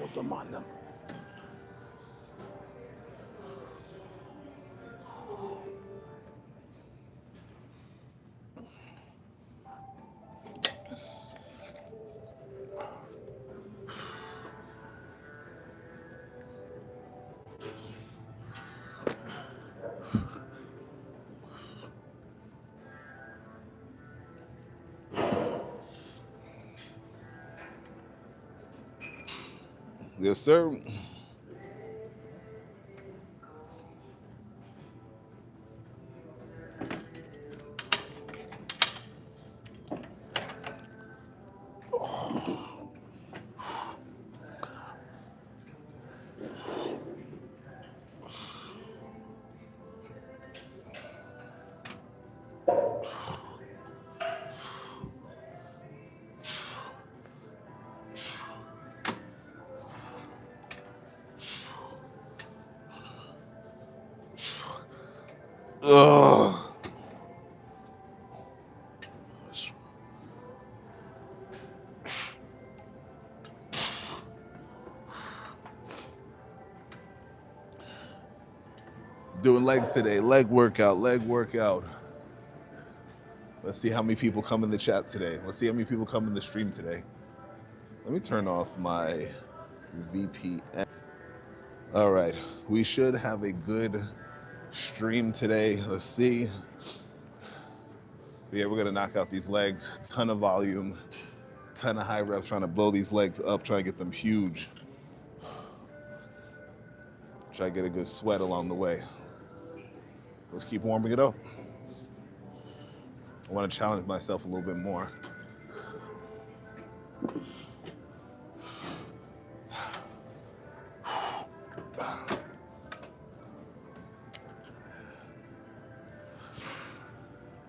Put them on them. Yes, sir. Ugh. Doing legs today, leg workout. Let's see how many people come in the chat today. Let's see how many people come in the stream today. Let me turn off my VPN. All right, we should have a good stream today. Let's see. But yeah, we're gonna knock out these legs. Ton of volume, ton of high reps, trying to blow these legs up, try to get them huge. Try to get a good sweat along the way. Let's keep warming it up. I want to challenge myself a little bit more.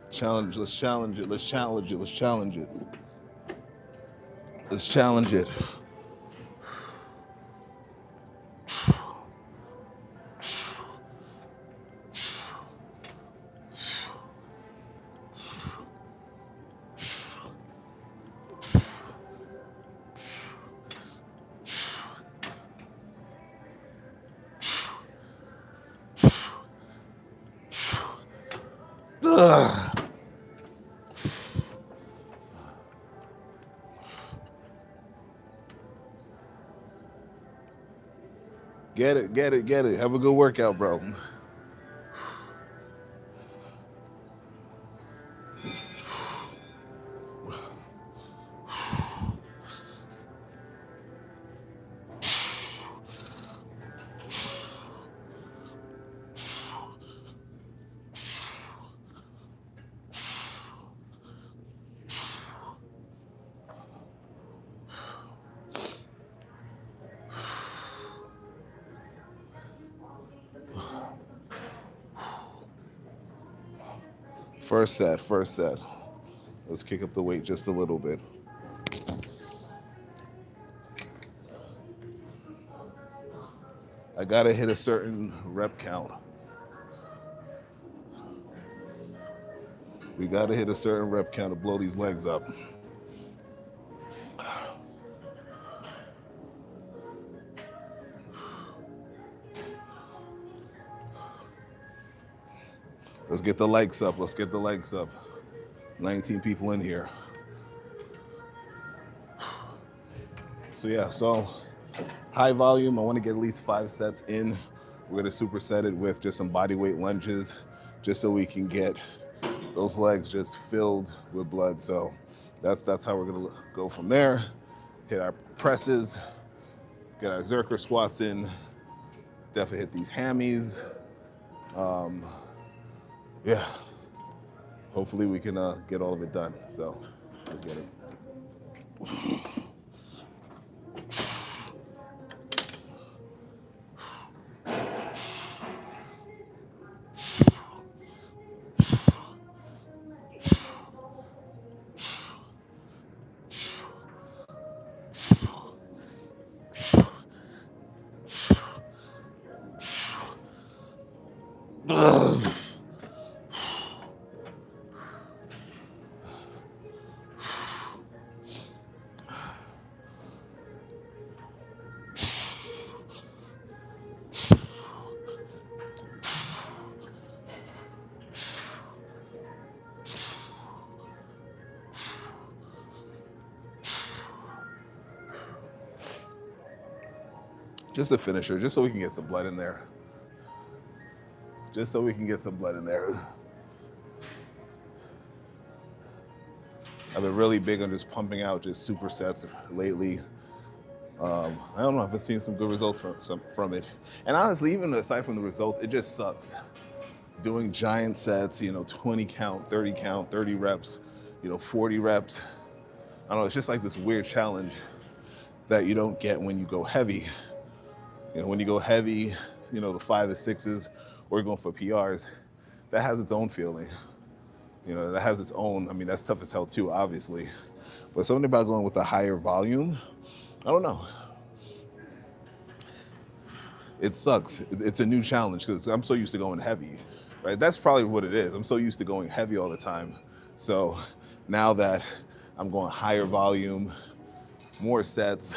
Let's challenge it. Let's challenge it. Let's challenge it. Let's challenge it. Ugh. Get it. Have a good workout, bro. First set. Let's kick up the weight just a little bit. I gotta hit a certain rep count. We gotta hit a certain rep count to blow these legs up. Let's get the legs up. 19 people in here. So yeah, high volume. I want to get at least 5 sets in. We're gonna superset it with just some body weight lunges, just so we can get those legs just filled with blood. So that's how we're gonna go from there. Hit our presses, get our Zerker squats in. Definitely hit these hammies. Yeah. Hopefully we can get all of it done. So let's get it. Ugh. Just a finisher, just so we can get some blood in there. Just so we can get some blood in there. I've been really big on just pumping out just supersets lately. I don't know, I've been seeing some good results from it. And honestly, even aside from the results, it just sucks. Doing giant sets, 20 count, 30 count, 30 reps, 40 reps. I don't know, it's just like this weird challenge that you don't get when you go heavy. When you go heavy, the 5s, the 6s, or you're going for PRs, that has its own feeling. That has its own, I mean, that's tough as hell too, obviously. But something about going with a higher volume, I don't know. It sucks. It's a new challenge because I'm so used to going heavy, right? That's probably what it is. I'm so used to going heavy all the time. So now that I'm going higher volume, more sets,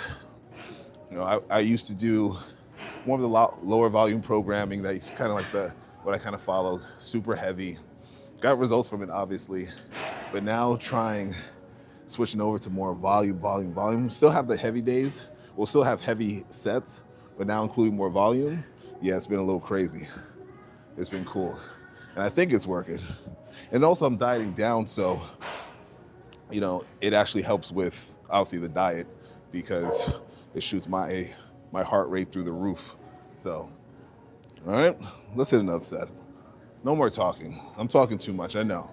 I used to do more of the lower volume programming that's kind of like what I kind of followed, super heavy. Got results from it, obviously, but now switching over to more volume. Still have the heavy days. We'll still have heavy sets, but now including more volume. Yeah, it's been a little crazy. It's been cool. And I think it's working. And also I'm dieting down, so, it actually helps with, obviously, the diet because it shoots my heart rate through the roof. So, all right, let's hit another set. No more talking. I'm talking too much, I know.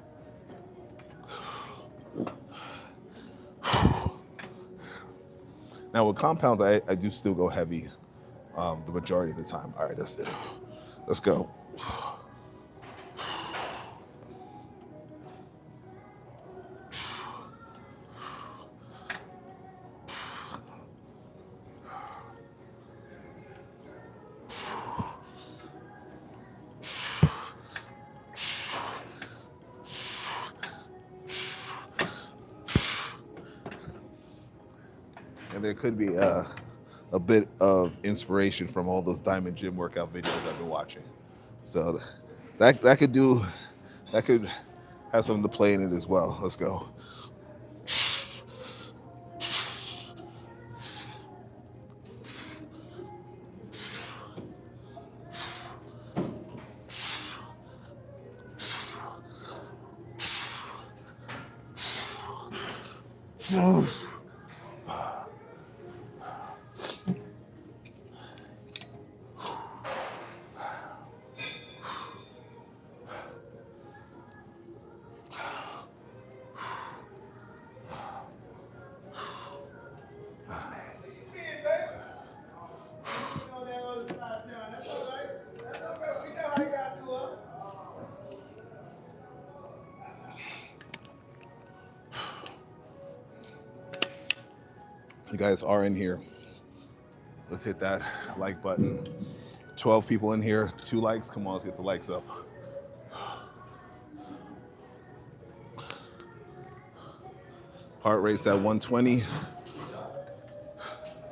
Now with compounds, I do still go heavy the majority of the time. All right, that's it. Let's go. And there could be a bit of inspiration from all those Diamond Gym workout videos I've been watching. So that could have something to play in it as well. Let's go. You guys are in here. Let's hit that like button. 12 people in here, 2 likes. Come on, let's get the likes up. Heart rate's at 120.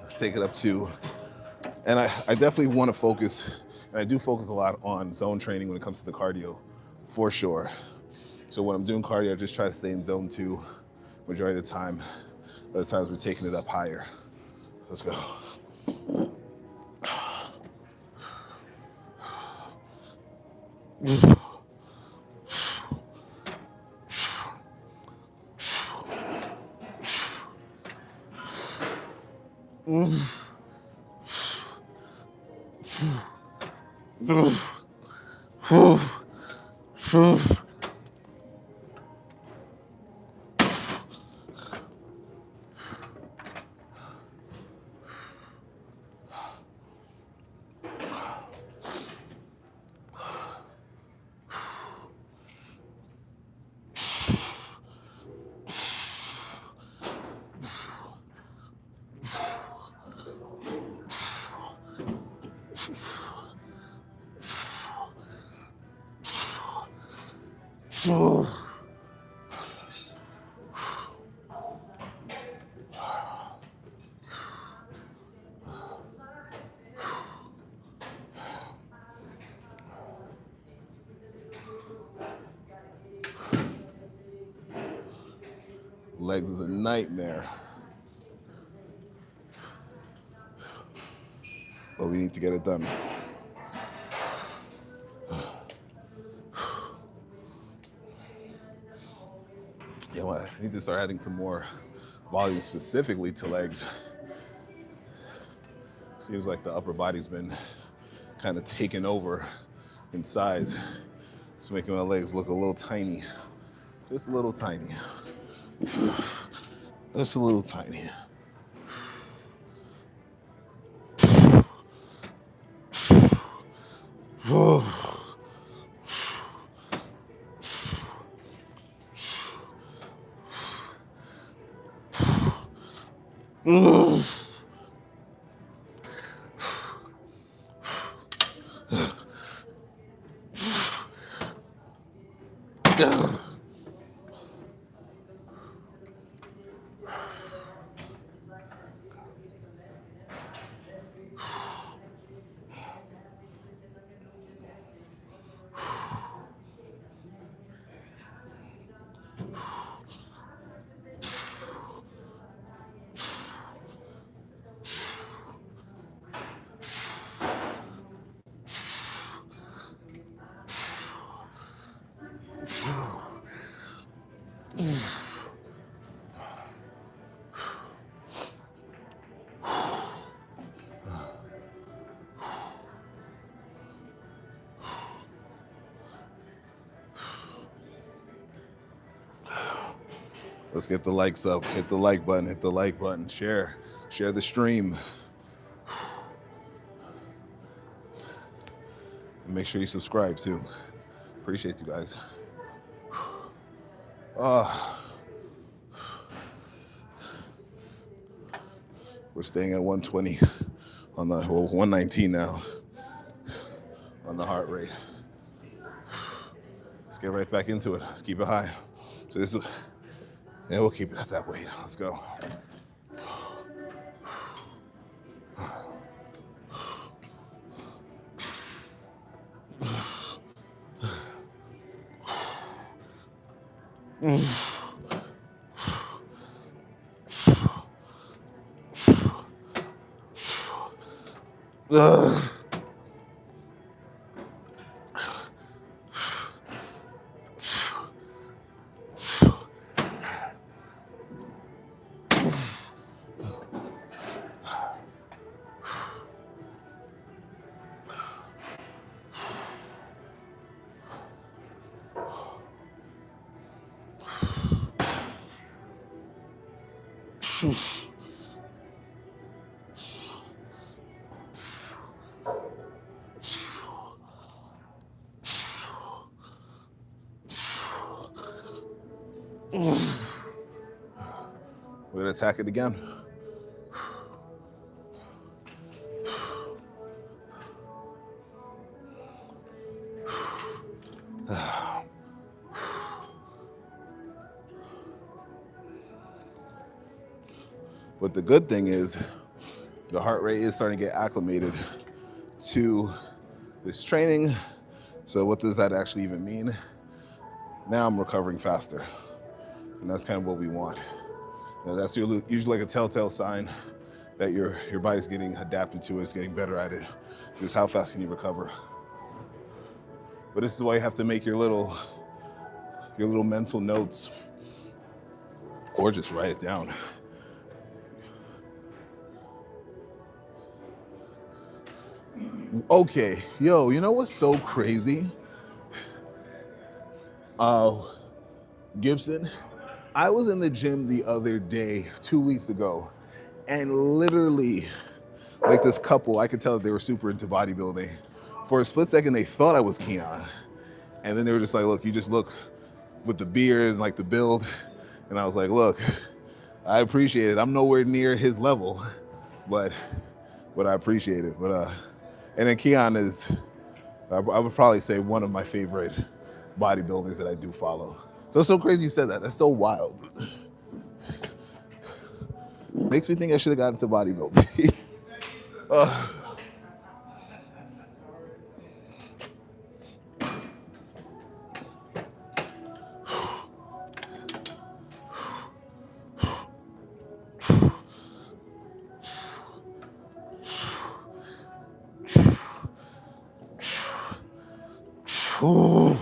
Let's take it up to, and I definitely want to focus, and I do focus a lot on zone training when it comes to the cardio, for sure. So when I'm doing cardio, I just try to stay in zone 2 majority of the time. Other times we're taking it up higher. Let's go. Legs is a nightmare. but we need to get it done. You know what? I need to start adding some more volume specifically to legs. Seems like the upper body's been kind of taken over in size. It's making my legs look a little tiny. Just a little tiny. Just a little tiny. Let's get the likes up. Hit the like button. Hit the like button. Share the stream. And make sure you subscribe too. Appreciate you guys. We're staying at 120 on the 119 now on the heart rate. Let's get right back into it. Let's keep it high. So this is, yeah, we'll keep it at that weight. Let's go. We're gonna attack it again. But the good thing is the heart rate is starting to get acclimated to this training. So what does that actually even mean? Now I'm recovering faster. And that's kind of what we want. Now that's usually like a telltale sign that your body's getting adapted to it, it's getting better at it. Just how fast can you recover? But this is why you have to make your little mental notes or just write it down. Okay, yo, you know what's so crazy? Gibson, I was in the gym the other day, 2 weeks ago, and literally, like this couple, I could tell that they were super into bodybuilding. For a split second, they thought I was Keon. And then they were just like, look, you just look with the beard and like the build. And I was like, look, I appreciate it. I'm nowhere near his level, but I appreciate it. And then Keon is, I would probably say, one of my favorite bodybuilders that I do follow. So it's so crazy you said that. That's so wild. Makes me think I should have gotten into bodybuilding. Ooh.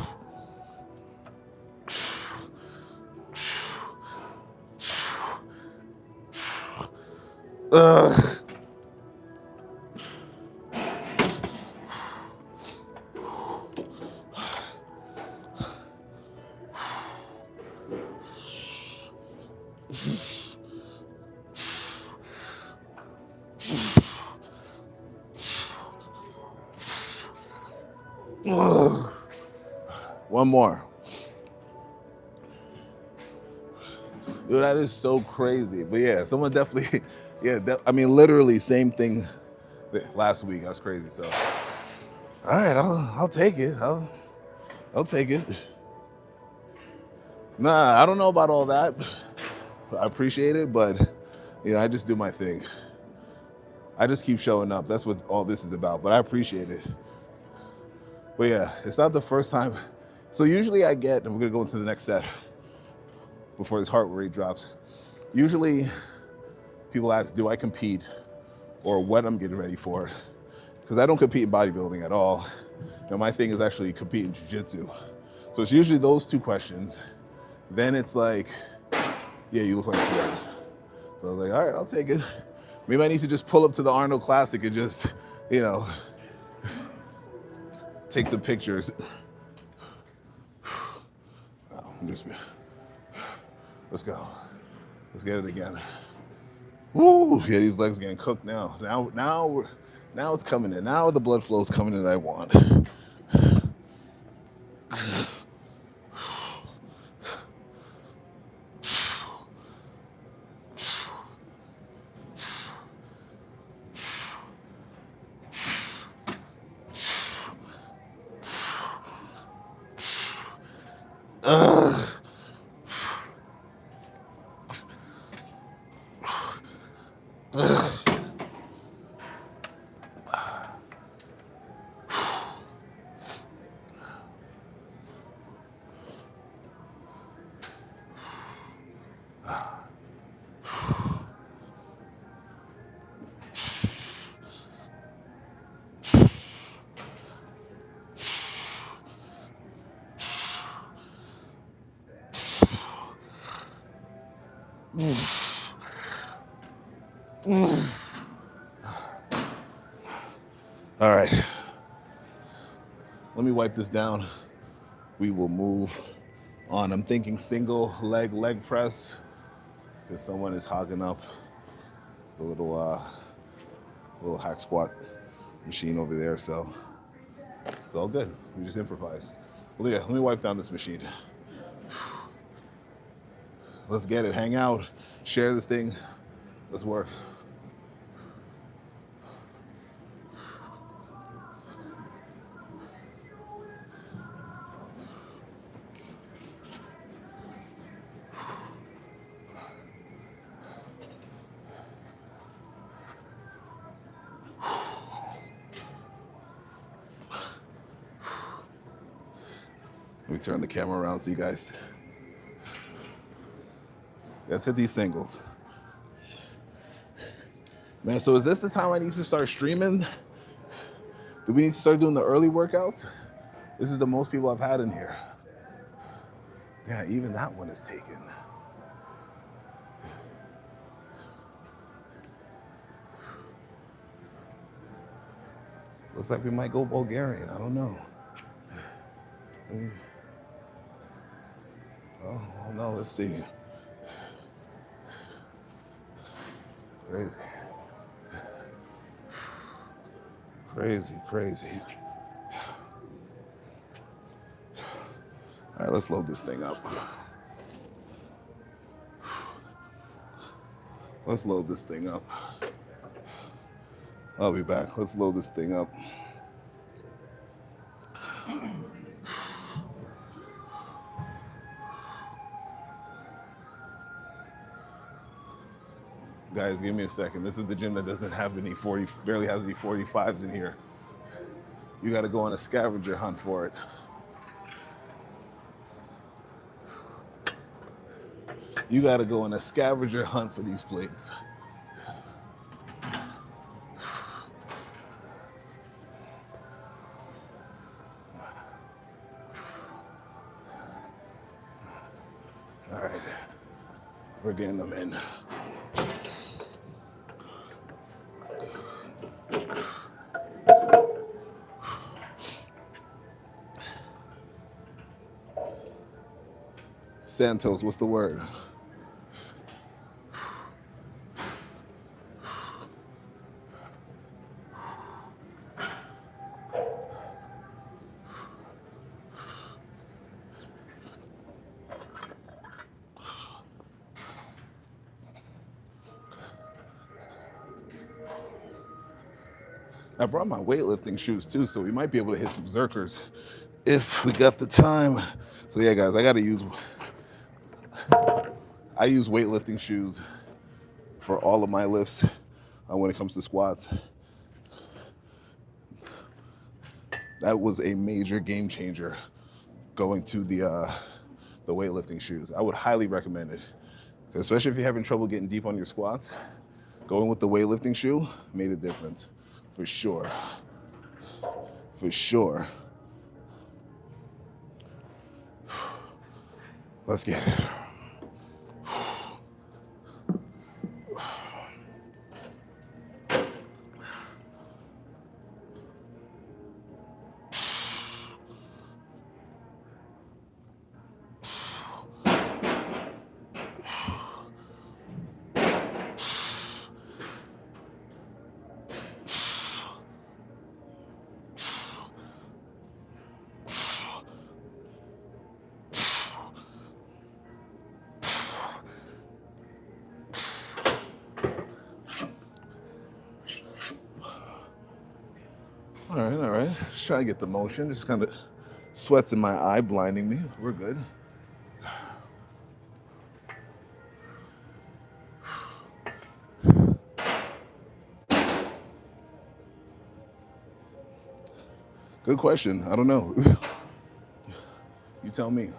One more. Dude, that is so crazy. But yeah, someone definitely, yeah, I mean, literally same thing last week. That's crazy. So, all right, I'll take it. I'll take it. Nah, I don't know about all that. I appreciate it, but you know, I just do my thing. I just keep showing up. That's what all this is about, but I appreciate it. But yeah, it's not the first time. So usually I get, and we're gonna go into the next set before this heart rate drops. Usually people ask, do I compete or what I'm getting ready for? Because I don't compete in bodybuilding at all. And my thing is actually compete in jiu-jitsu. So it's usually those two questions. Then it's like, yeah, you look like a man. So I was like, all right, I'll take it. Maybe I need to just pull up to the Arnold Classic and just, you know, take some pictures. Let's go. Let's get it again. Woo! Yeah, these legs getting cooked now. Now it's coming in. Now the blood flow is coming in that I want. All right, let me wipe this down. We will move on. I'm thinking single leg press because someone is hogging up the little hack squat machine over there. So it's all good. We just improvise. Well, yeah, let me wipe down this machine. Let's get it. Hang out. Share this thing. Let's work. Let me turn the camera around so you guys. Let's hit these singles. Man, so is this the time I need to start streaming? Do we need to start doing the early workouts? This is the most people I've had in here. Yeah, even that one is taken. Looks like we might go Bulgarian. I don't know. Oh, no, let's see. Crazy. Crazy, crazy. All right, let's load this thing up. Let's load this thing up. I'll be back. Let's load this thing up. Guys, give me a second. This is the gym that doesn't have any barely has any 45s in here. You got to go on a scavenger hunt for it. You got to go on a scavenger hunt for these plates. We're getting them in. Santos, what's the word? I brought my weightlifting shoes too, so we might be able to hit some zerkers if we got the time. So yeah, guys, I use weightlifting shoes for all of my lifts when it comes to squats. That was a major game changer, going to the weightlifting shoes. I would highly recommend it, especially if you're having trouble getting deep on your squats. Going with the weightlifting shoe made a difference, for sure. For sure. Let's get it. All right. Just try to get the motion. Just kind of sweats in my eye blinding me. We're good. Good question. I don't know. You tell me.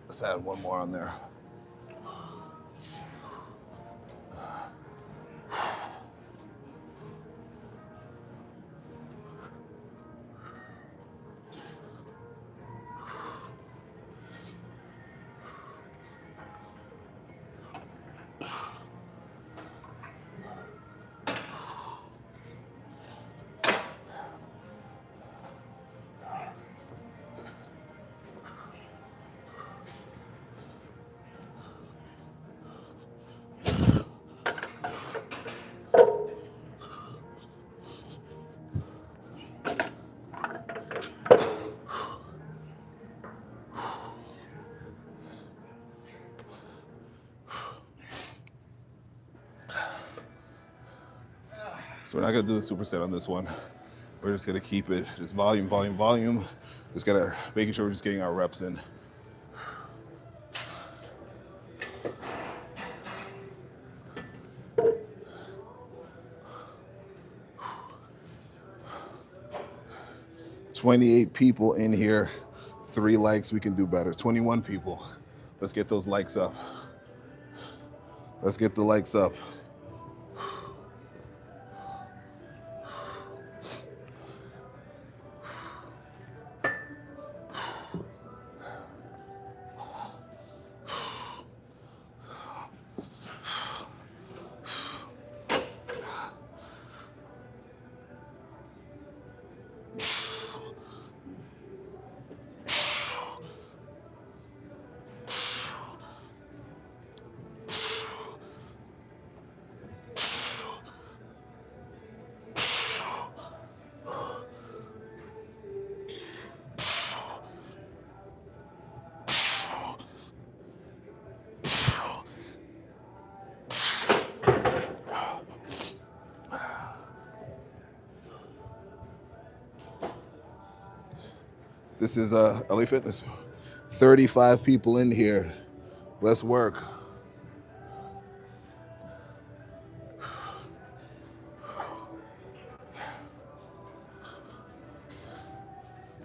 Let's add one more on there. So we're not gonna do the superset on this one. We're just gonna keep it just volume, volume, volume. Just gotta making sure we're just getting our reps in. "28 people in here, 3 likes, we can do better. 21 people. Let's get those likes up. Let's get the likes up. This is LA Fitness. 35 people in here. Let's work.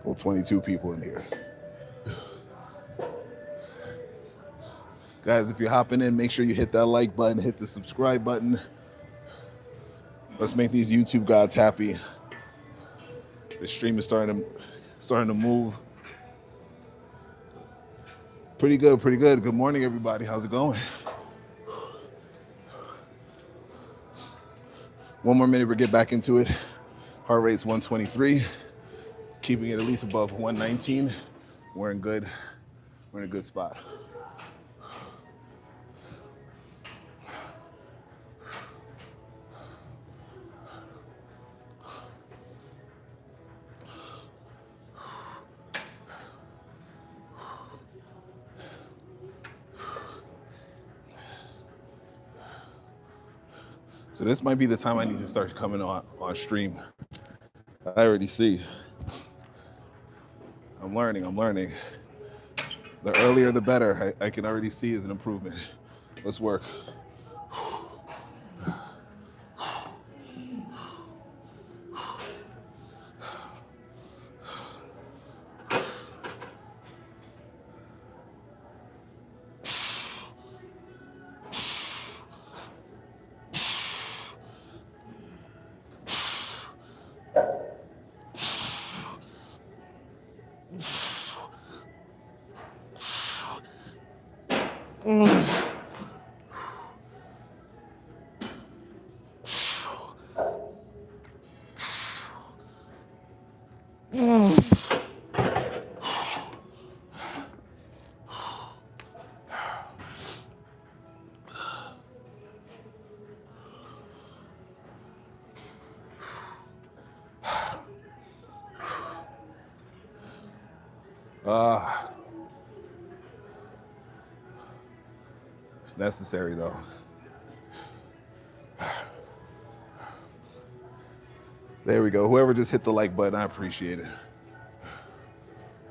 Well, 22 people in here. Guys, if you're hopping in, make sure you hit that like button, hit the subscribe button. Let's make these YouTube gods happy. The stream is starting to move. Pretty good, pretty good. Good morning, everybody. How's it going? One more minute, we'll get back into it. Heart rate's 123. Keeping it at least above 119. We're in a good spot. So this might be the time I need to start coming on stream. I already see. I'm learning. The earlier, the better. I can already see is an improvement. Let's work. It's necessary though. There we go. Whoever just hit the like button, I appreciate it.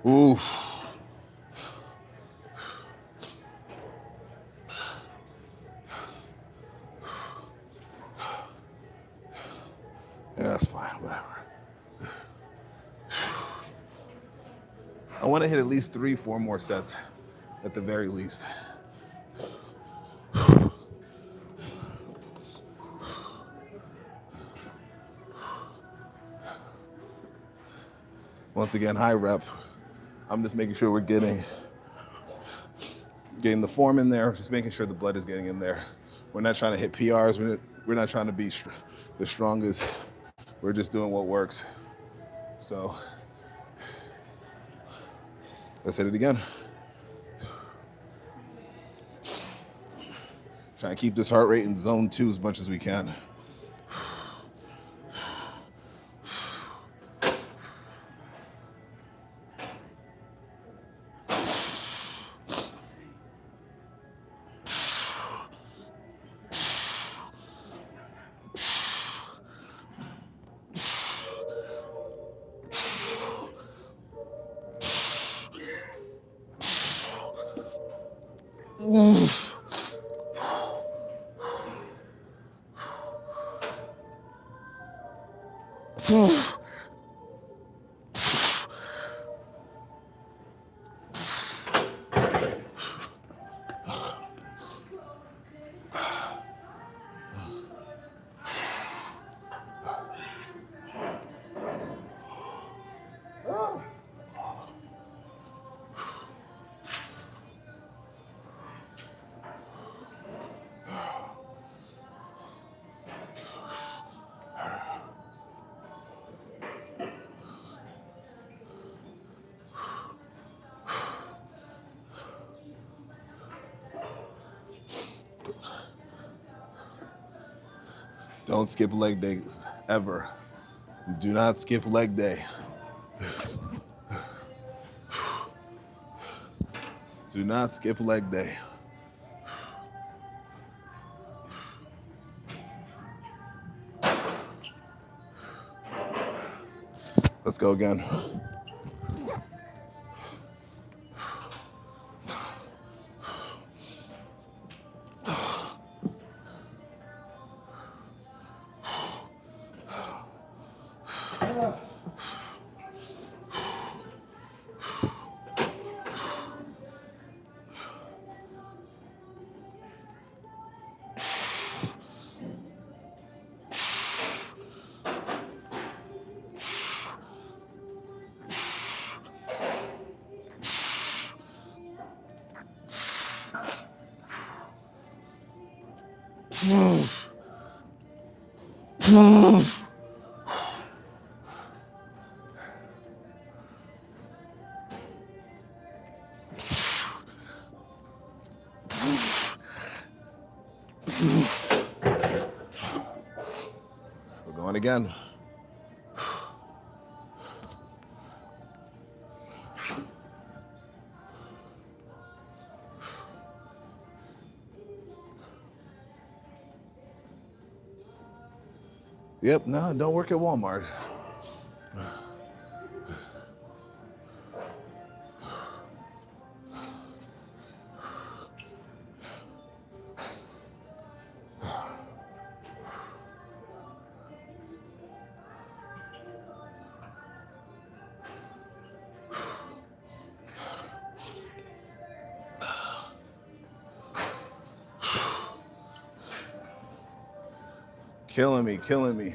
Oof. Yeah, that's fine, whatever. I want to hit at least 3-4 more sets at the very least. Once again, high rep. I'm just making sure we're getting the form in there, just making sure the blood is getting in there. We're not trying to hit PRs. We're not trying to be the strongest. We're just doing what works. So let's hit it again. Trying to keep this heart rate in zone 2 as much as we can. Don't skip leg days, ever. Do not skip leg day. Do not skip leg day. Let's go again. We're going again. Yep, no, don't work at Walmart. Killing me, killing me.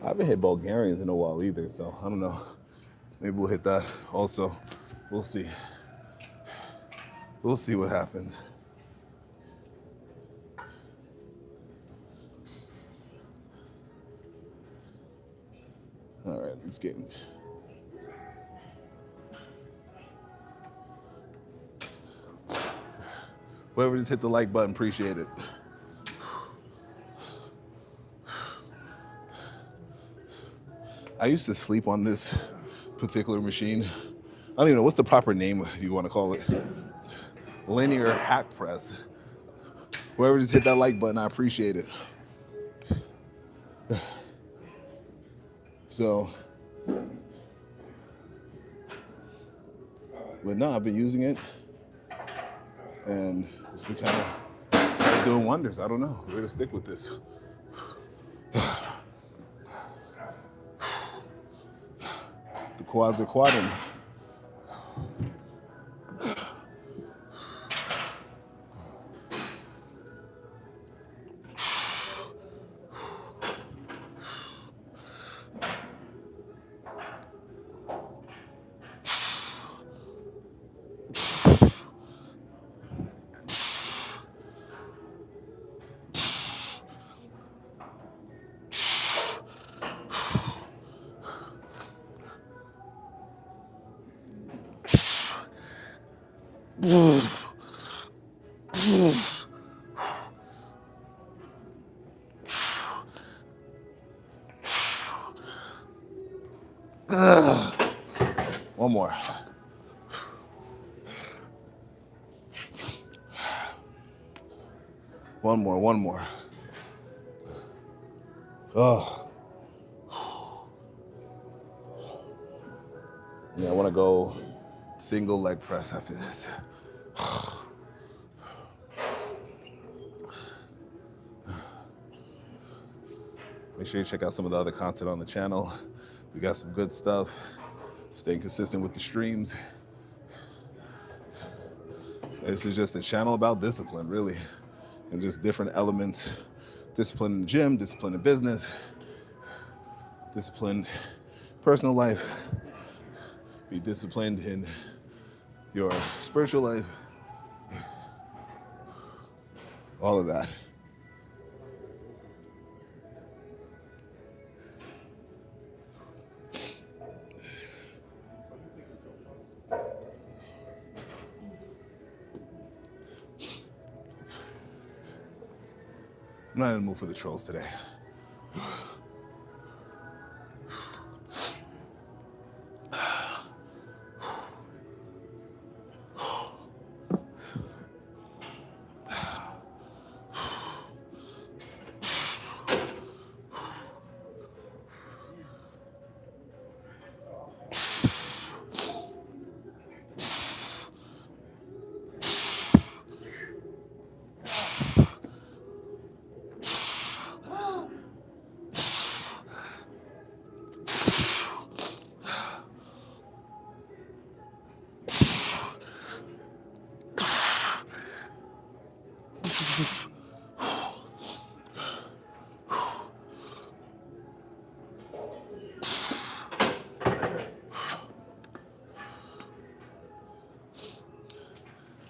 I haven't hit Bulgarians in a while either, so I don't know. Maybe we'll hit that also. We'll see. We'll see what happens. All right, let's get in. Whoever just hit the like button, appreciate it. I used to sleep on this particular machine. I don't even know, what's the proper name you want to call it? Linear hack press. Whoever just hit that like button, I appreciate it. So, but no, I've been using it and it's been kind of doing wonders. I don't know, we're gonna stick with this. The quads are quadding. One more. One more. Oh. Yeah, I want to go single leg press after this. Make sure you check out some of the other content on the channel. We got some good stuff. Staying consistent with the streams. This is just a channel about discipline, really, and just different elements. Discipline in the gym, discipline in business, discipline personal life. Be disciplined in your spiritual life. All of that. I'm not in the mood for the trolls today.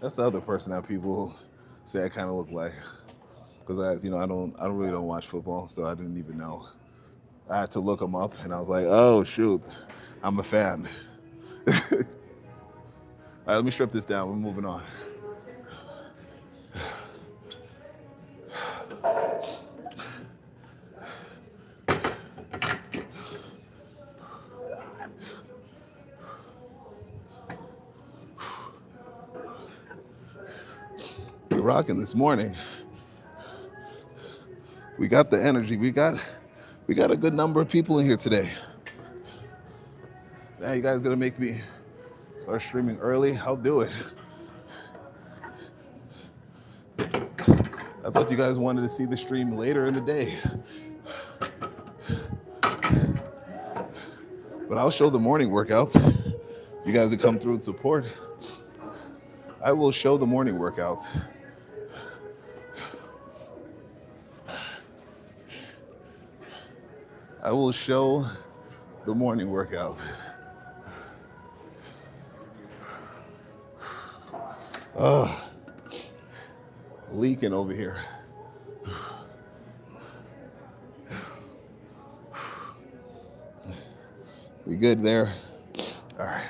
That's the other person that people say I kind of look like. Because I don't really don't watch football, so I didn't even know. I had to look him up, and I was like, oh shoot, I'm a fan. All right, let me strip this down. We're moving on. We're rocking this morning. We got the energy. We got a good number of people in here today. Now you guys gonna make me start streaming early? I'll do it. I thought you guys wanted to see the stream later in the day. But I'll show the morning workouts. You guys that come through and support, I will show the morning workouts. I will show the morning workouts. Leaking over here. We good there? All right.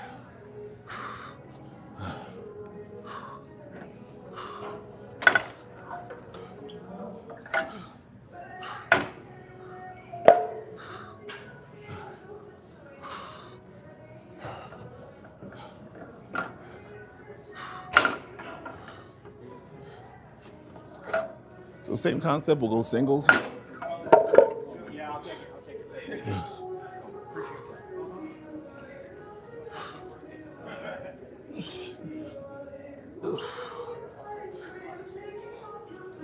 So same concept, we'll go singles. Yeah, I'll take it.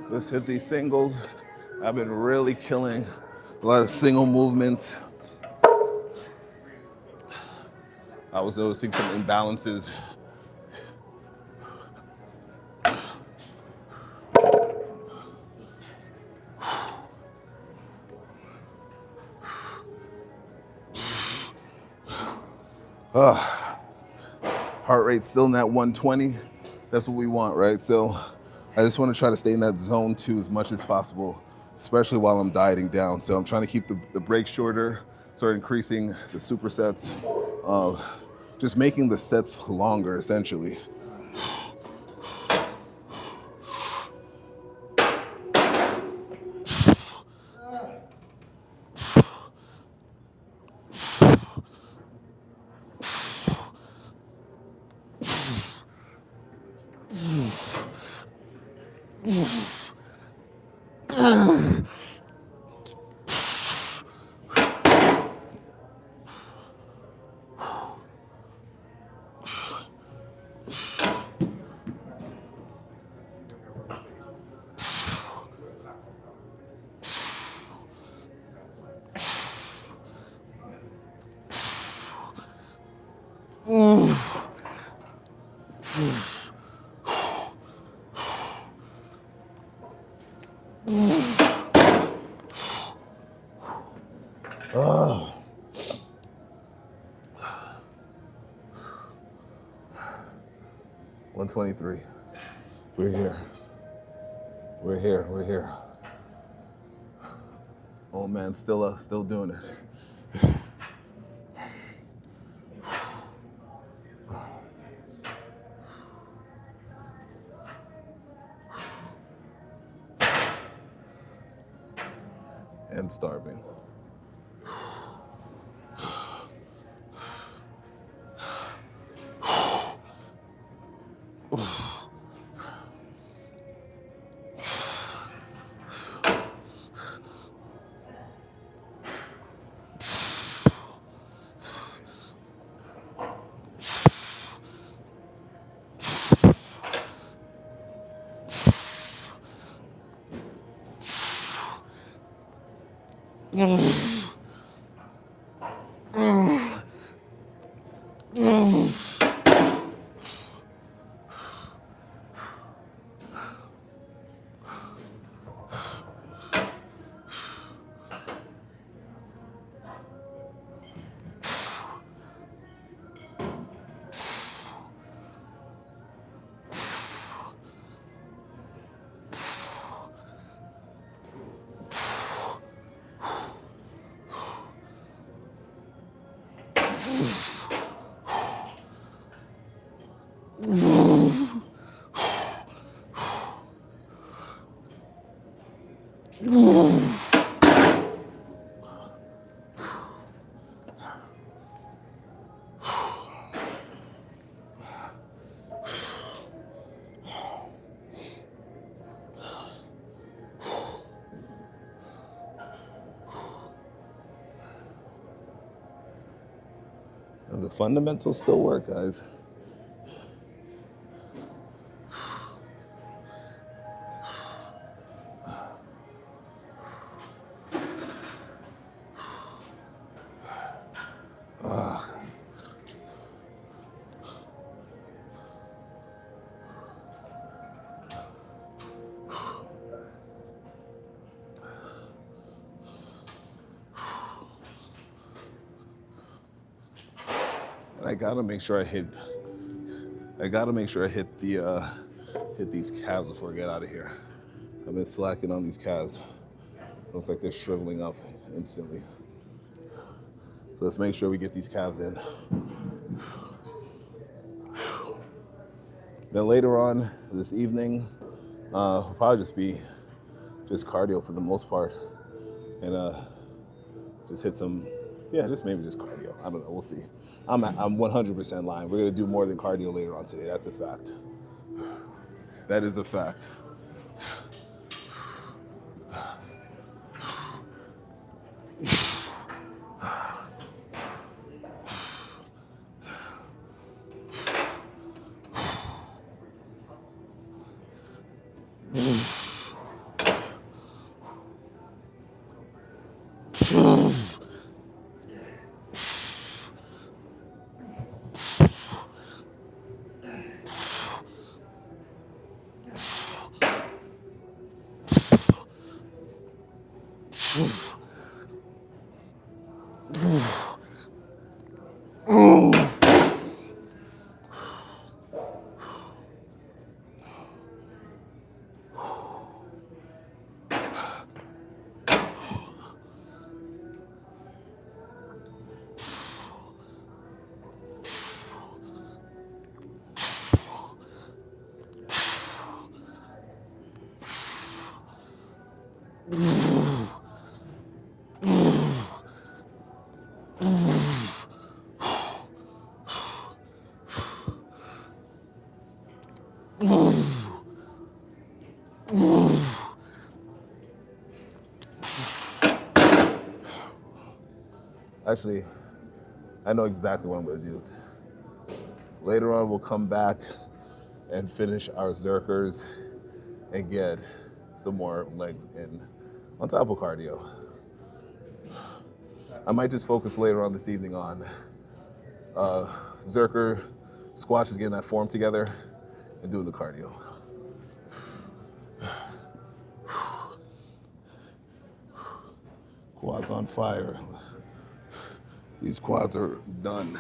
Let's hit these singles. I've been really killing a lot of single movements. I was noticing some imbalances. Heart rate still in that 120. That's what we want, right? So I just want to try to stay in that zone 2 as much as possible, especially while I'm dieting down. So I'm trying to keep the breaks shorter, start increasing the supersets, just making the sets longer, essentially. Oh. 123. We're here. We're here. We're here. Oh man, still doing it. And starving. And the fundamentals still work, guys. And I gotta make sure I hit hit these calves before I get out of here. I've been slacking on these calves. Looks like they're shriveling up instantly. So let's make sure we get these calves in. Then later on this evening, will probably just be just cardio for the most part, and just hit some, maybe just cardio. I don't know. We'll see. I'm 100% lying. We're gonna do more than cardio later on today. That's a fact. That is a fact. Actually, I know exactly what I'm gonna do. Later on, we'll come back and finish our Zerkers and get some more legs in on top of cardio. I might just focus later on this evening on Zerker squats, just getting that form together and doing the cardio. Quads on fire. These quads are done.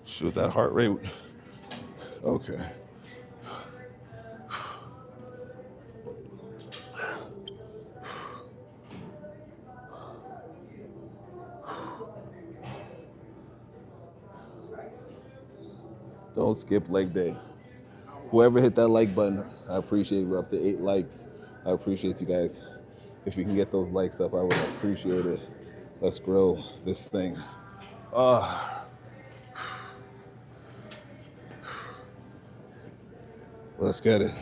Shoot that heart rate. Okay. Don't skip leg day. Whoever hit that like button, I appreciate it. We're up to 8 likes. I appreciate you guys. If you can get those likes up, I would appreciate it. Let's grow this thing. Let's get it.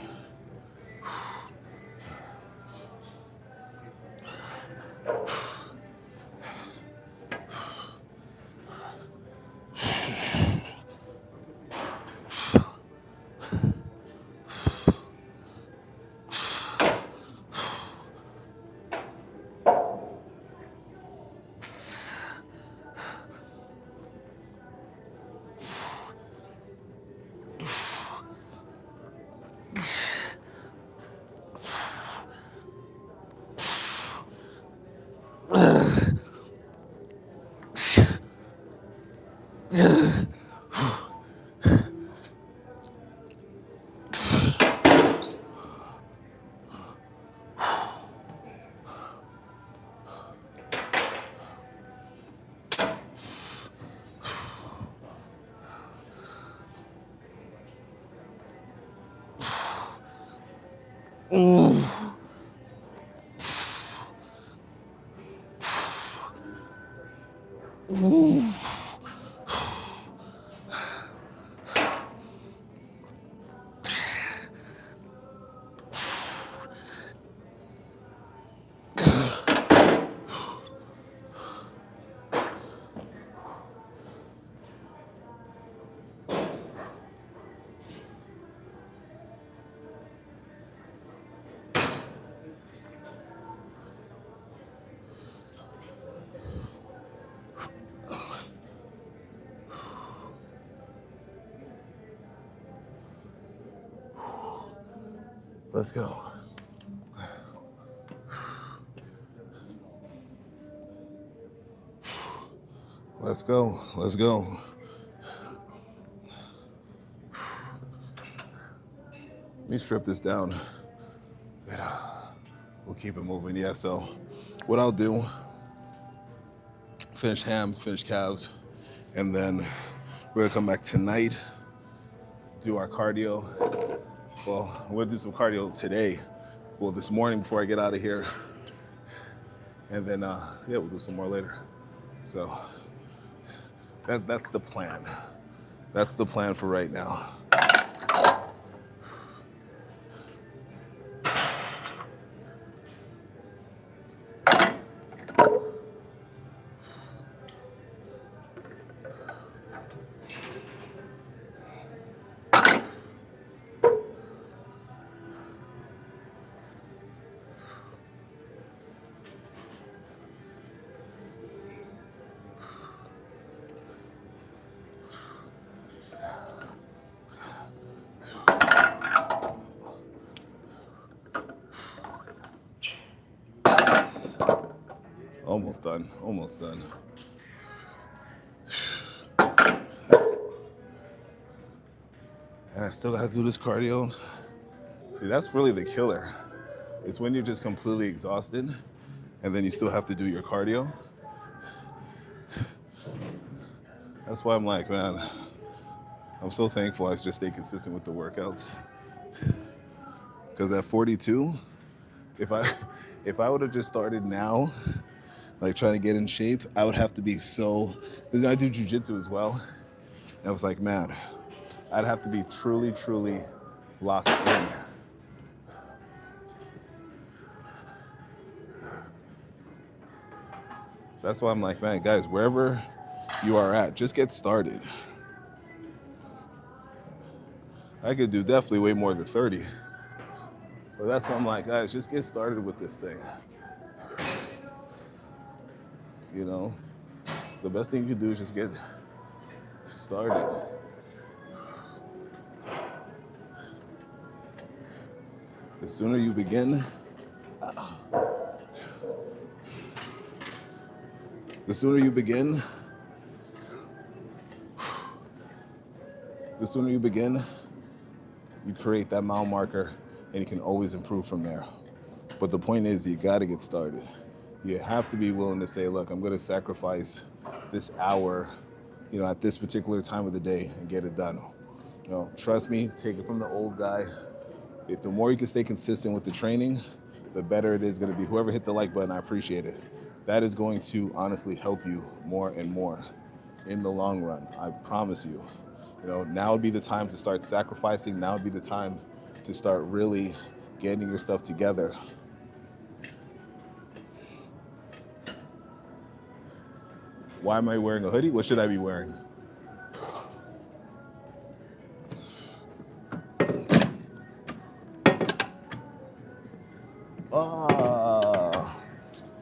Ooh. Ooh. Let's go. Let's go. Let's go. Let me strip this down. And, we'll keep it moving. Yeah, so what I'll do, finish hams, finish calves, and then we're gonna come back tonight, do our cardio. Well, I'm gonna do some cardio today. Well, this morning before I get out of here. And then, yeah, we'll do some more later. So that's the plan. That's the plan for right now. Almost done, almost done. And I still gotta do this cardio. See, that's really the killer. It's when you're just completely exhausted and then you still have to do your cardio. That's why I'm like, man, I'm so thankful I just stay consistent with the workouts. Because at 42, if I would have just started now, like trying to get in shape, I would have to be so, because I do jujitsu as well. And I was like, man, I'd have to be truly, truly locked in. So that's why I'm like, man, guys, wherever you are at, just get started. I could do definitely way more than 30. But that's why I'm like, guys, just get started with this thing. You know, the best thing you can do is just get started. The sooner you begin, the sooner you begin, you create that mile marker and you can always improve from there. But the point is, you gotta get started. You have to be willing to say, look, I'm gonna sacrifice this hour, you know, at this particular time of the day and get it done. You know, trust me, take it from the old guy. The more you can stay consistent with the training, the better it is gonna be. Whoever hit the like button, I appreciate it. That is going to honestly help you more and more in the long run, I promise you. You know, now would be the time to start sacrificing. Now would be the time to start really getting your stuff together. Why am I wearing a hoodie? What should I be wearing? Ah,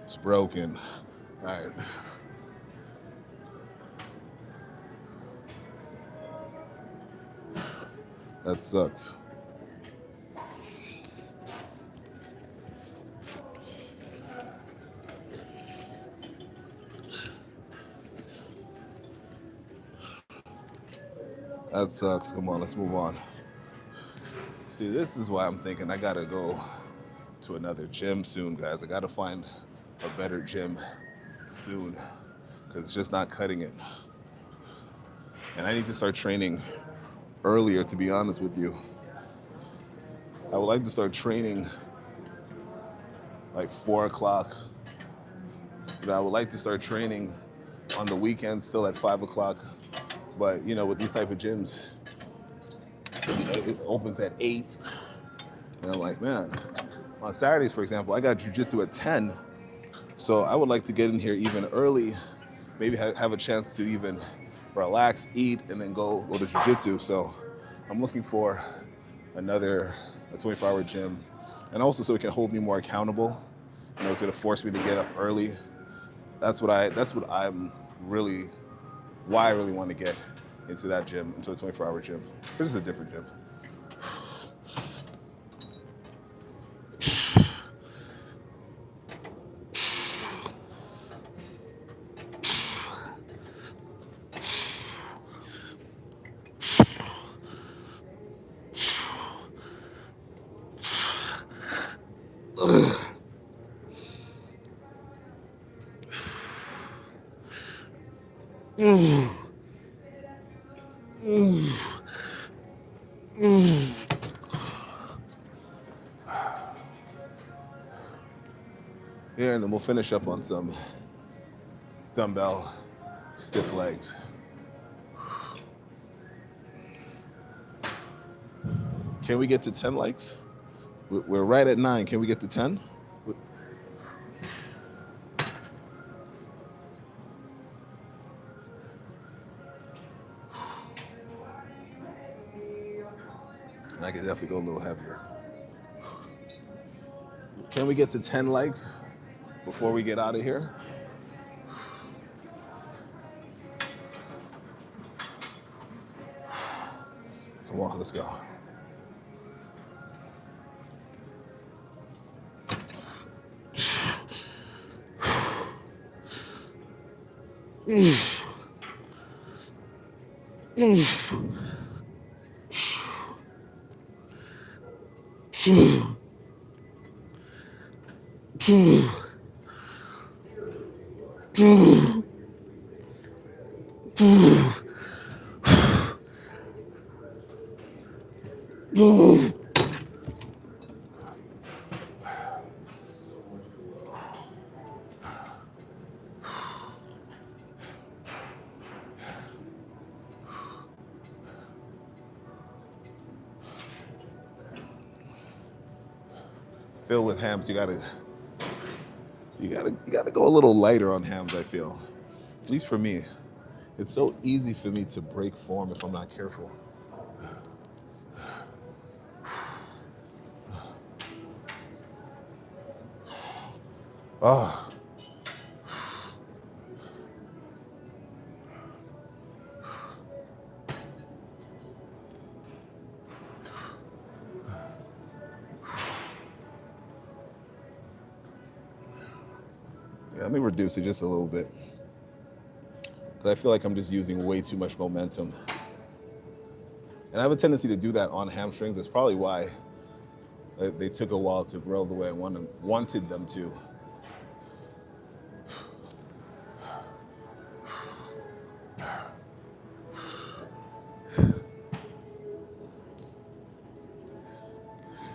it's broken. All right. That sucks. That sucks. Come on, let's move on. See, this is why I'm thinking I gotta go to another gym soon, guys. I gotta find a better gym soon because it's just not cutting it. And I need to start training earlier, to be honest with you. I would like to start training like 4 o'clock. But I would like to start training on the weekends still at 5 o'clock. But you know, with these type of gyms, it opens at 8. And I'm like, man, on Saturdays, for example, I got jujitsu at 10. So I would like to get in here even early, maybe have a chance to even relax, eat, and then go to jujitsu. So I'm looking for a 24-hour gym. And also so it can hold me more accountable. You know, it's gonna force me to get up early. That's why I really want to get into that gym, into a 24-hour gym. This is a different gym. Here, and then we'll finish up on some dumbbell stiff legs. Can we get to 10 likes? We're right at 9. Can we get to 10? I can definitely go a little heavier. Can we get to 10 likes before we get out of here? Come on, let's go. Feel with hams, you gotta go a little lighter on hams, I feel. At least for me. It's so easy for me to break form if I'm not careful. Oh. Yeah, let me reduce it just a little bit. Because I feel like I'm just using way too much momentum. And I have a tendency to do that on hamstrings. That's probably why they took a while to grow the way I wanted them to.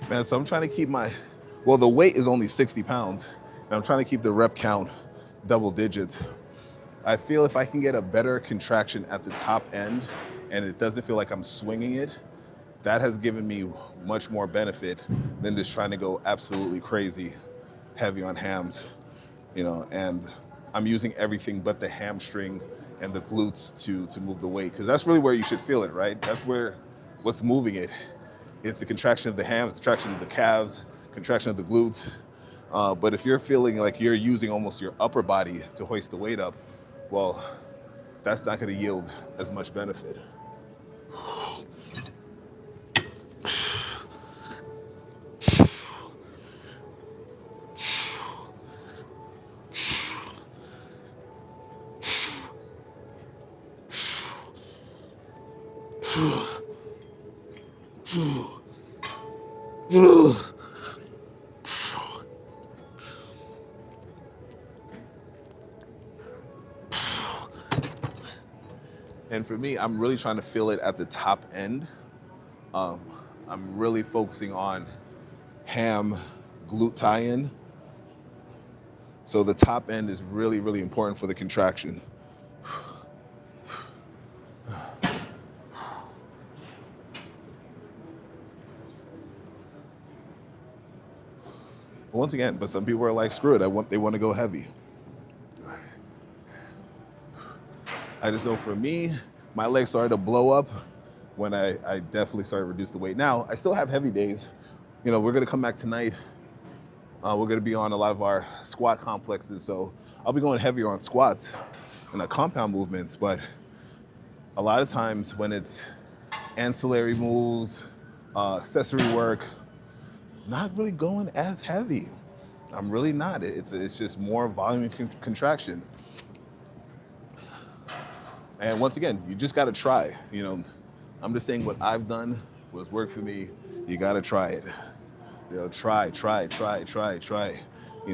Man, so I'm trying to keep the weight is only 60 pounds, and I'm trying to keep the rep count double digits. I feel if I can get a better contraction at the top end, and it doesn't feel like I'm swinging it, that has given me much more benefit than just trying to go absolutely crazy heavy on hams, you know, and I'm using everything but the hamstring and the glutes to move the weight, because that's really where you should feel it, right? That's what's moving it. It's the contraction of the hams, contraction of the calves, contraction of the glutes. But if you're feeling like you're using almost your upper body to hoist the weight up, well, that's not going to yield as much benefit. And for me, I'm really trying to feel it at the top end. I'm really focusing on ham glute tie-in. So the top end is really, really important for the contraction. Once again, but some people are like, screw it, they want to go heavy. I just know for me, my legs started to blow up when I definitely started to reduce the weight. Now, I still have heavy days. You know, we're gonna come back tonight. We're gonna be on a lot of our squat complexes, so I'll be going heavier on squats and the compound movements, but a lot of times when it's ancillary moves, accessory work, not really going as heavy. I'm really not. It's just more volume and contraction. And once again, you just gotta try. You know, I'm just saying what I've done, what's worked for me. You gotta try it. You know, try. You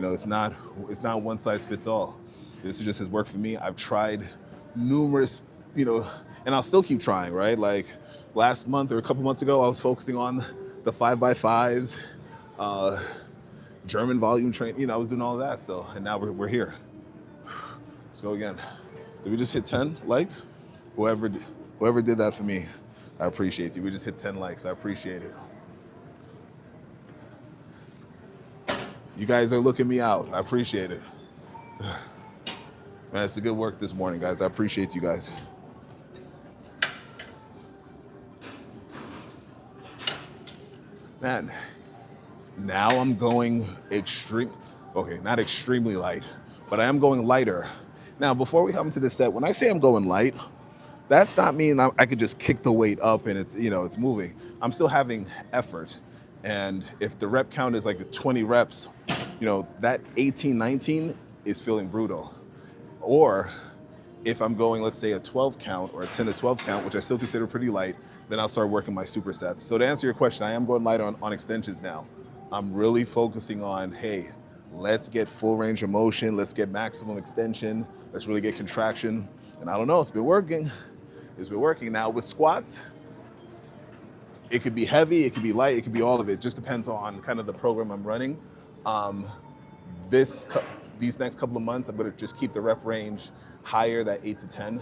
know, it's not one size fits all. This just has worked for me. I've tried numerous, you know, and I'll still keep trying, right? Like last month or a couple months ago, I was focusing on the 5x5s, German volume train. You know, I was doing all of that. So, and now we're here. Let's go again. Did we just hit 10 likes? Whoever did that for me, I appreciate you. We just hit 10 likes. I appreciate it. You guys are looking me out. I appreciate it. Man, it's a good work this morning, guys. I appreciate you guys. Man, now I'm going not extremely light, but I am going lighter. Now, before we come to this set, when I say I'm going light, that's not mean I could just kick the weight up and it's moving. I'm still having effort. And if the rep count is like 20 reps, you know, that 18, 19 is feeling brutal. Or if I'm going, let's say a 12 count or a 10 to 12 count, which I still consider pretty light, then I'll start working my supersets. So to answer your question, I am going light on extensions now. I'm really focusing on, hey, let's get full range of motion. Let's get maximum extension. Let's really get contraction. And I don't know, it's been working. It's been working. Now with squats, it could be heavy, it could be light, it could be all of it. Just depends on kind of the program I'm running. These next couple of months, I'm gonna just keep the rep range higher, that 8 to 10.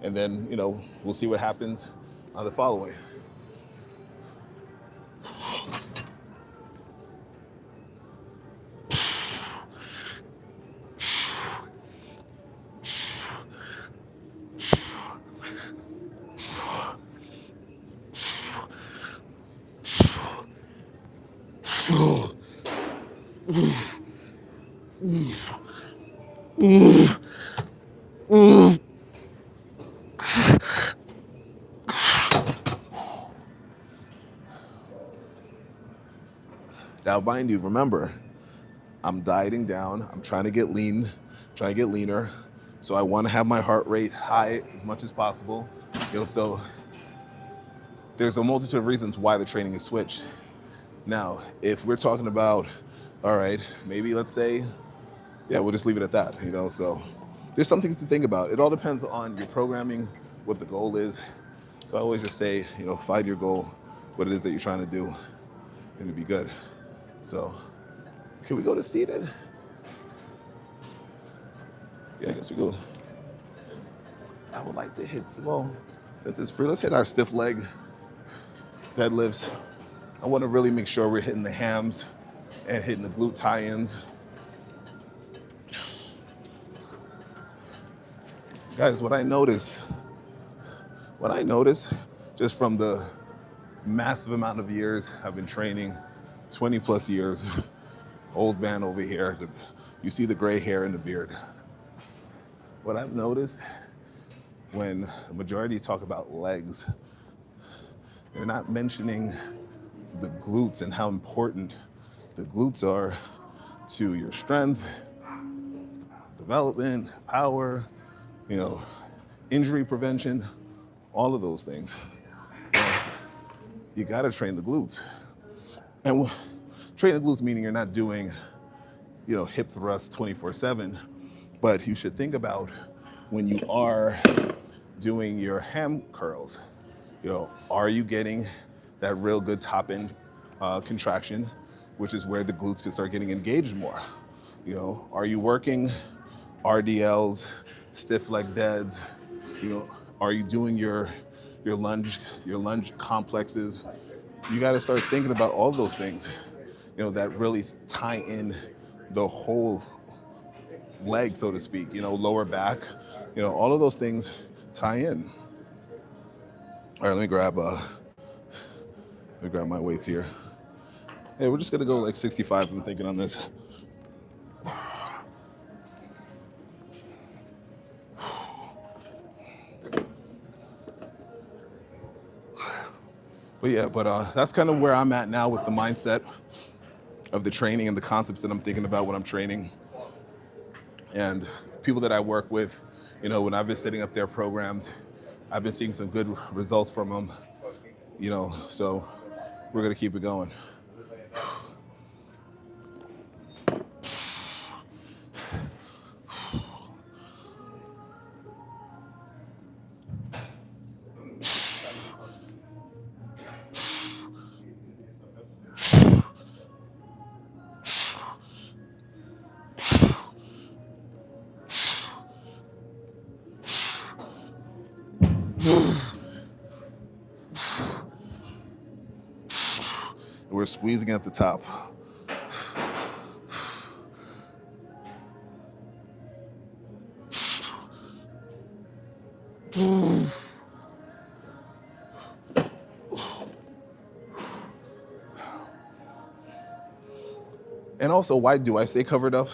And then, you know, we'll see what happens on the following. Now, mind you, remember, I'm dieting down. I'm trying to get lean, trying to get leaner. So I want to have my heart rate high as much as possible. You know, so there's a multitude of reasons why the training is switched. Now, if we're talking about, all right, maybe let's say, yeah, we'll just leave it at that, you know, so there's some things to think about. It all depends on your programming, what the goal is. So I always just say, you know, find your goal, what it is that you're trying to do, and it'll be good. So, can we go to seated? Yeah, I guess we go. I would like to hit, well, set this free. Let's hit our stiff leg deadlifts. I want to really make sure we're hitting the hams and hitting the glute tie-ins. Guys, what I notice just from the massive amount of years I've been training, 20 plus years, old man over here, you see the gray hair and the beard. What I've noticed when the majority talk about legs, they're not mentioning the glutes and how important the glutes are to your strength, development, power, you know, injury prevention, all of those things. You gotta train the glutes. And train the glutes meaning you're not doing, you know, hip thrusts 24/7, but you should think about when you are doing your ham curls, you know, are you getting that real good top end contraction? which is where the glutes can start getting engaged more. You know, are you working RDLs, stiff leg deads? You know, are you doing your lunge complexes? You got to start thinking about all those things, you know, that really tie in the whole leg, so to speak. You know, lower back, you know, all of those things tie in. All right, let me grab my weights here. Hey, we're just gonna go like 65. I'm thinking on this. But yeah, that's kind of where I'm at now with the mindset of the training and the concepts that I'm thinking about when I'm training. And people that I work with, you know, when I've been setting up their programs, I've been seeing some good results from them, you know, so we're gonna keep it going. We're squeezing at the top. And also, why do I stay covered up?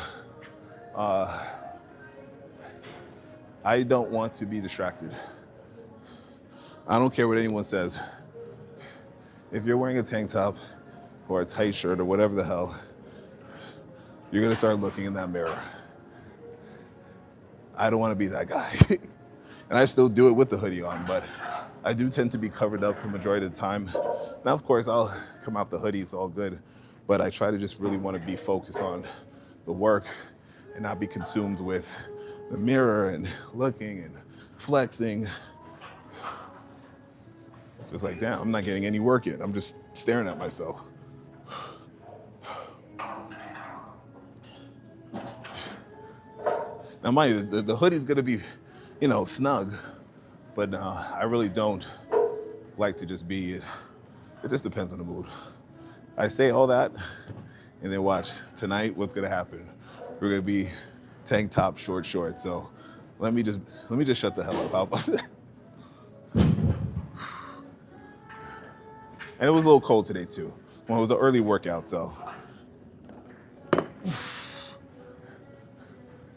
I don't want to be distracted. I don't care what anyone says. If you're wearing a tank top or a tight shirt or whatever the hell, you're gonna start looking in that mirror. I don't wanna be that guy. And I still do it with the hoodie on, but I do tend to be covered up the majority of the time. Now, of course, I'll come out the hoodie, it's all good, but I try to just really wanna be focused on the work and not be consumed with the mirror and looking and flexing. Just like, damn, I'm not getting any work in. I'm just staring at myself. Now, mind you, the hoodie's gonna be, you know, snug, but I really don't like to just be, it just depends on the mood. I say all that, and then watch, tonight, what's gonna happen? We're gonna be tank top, short. So let me just shut the hell up. How about that? And it was a little cold today too. Well, it was an early workout, so.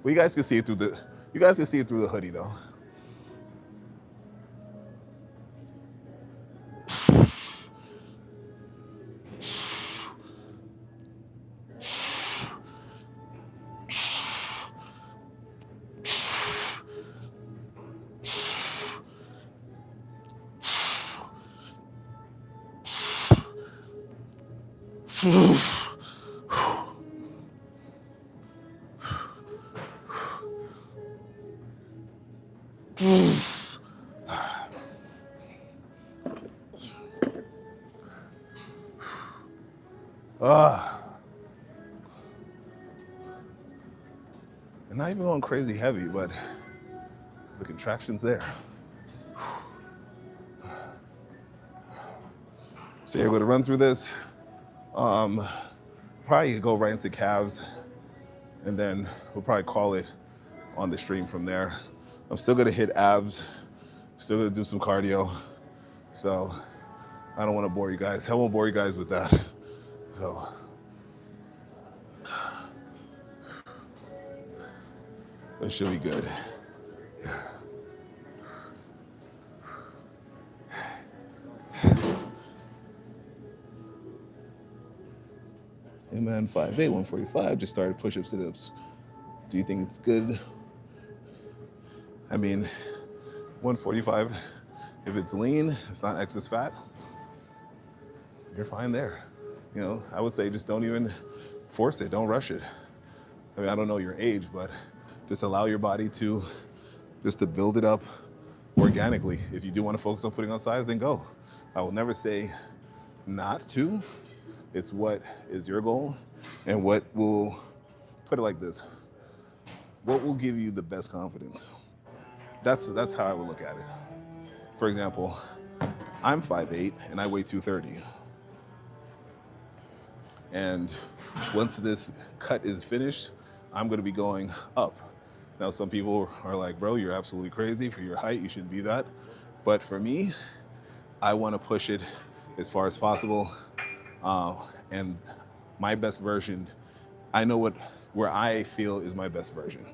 Well, you guys can see it through the hoodie though. And not even going crazy heavy, but the contraction's there. So yeah, we're gonna run through this. Probably go right into calves, and then we'll probably call it on the stream from there. I'm still gonna hit abs, still gonna do some cardio. So I don't wanna bore you guys. I won't bore you guys with that. So. It should be good. Hey man, 5'8", 145, just started push-ups, sit-ups. Do you think it's good? I mean, 145, if it's lean, it's not excess fat, you're fine there. You know, I would say just don't even force it, don't rush it. I mean, I don't know your age, but just allow your body to build it up organically. If you do want to focus on putting on size, then go. I will never say not to, It's what is your goal and what will, put it like this, what will give you the best confidence? That's how I would look at it. For example, I'm 5'8" and I weigh 230. And once this cut is finished, I'm gonna be going up. Now, some people are like, bro, you're absolutely crazy for your height, you shouldn't be that. But for me, I wanna push it as far as possible. And my best version, I know where I feel is my best version.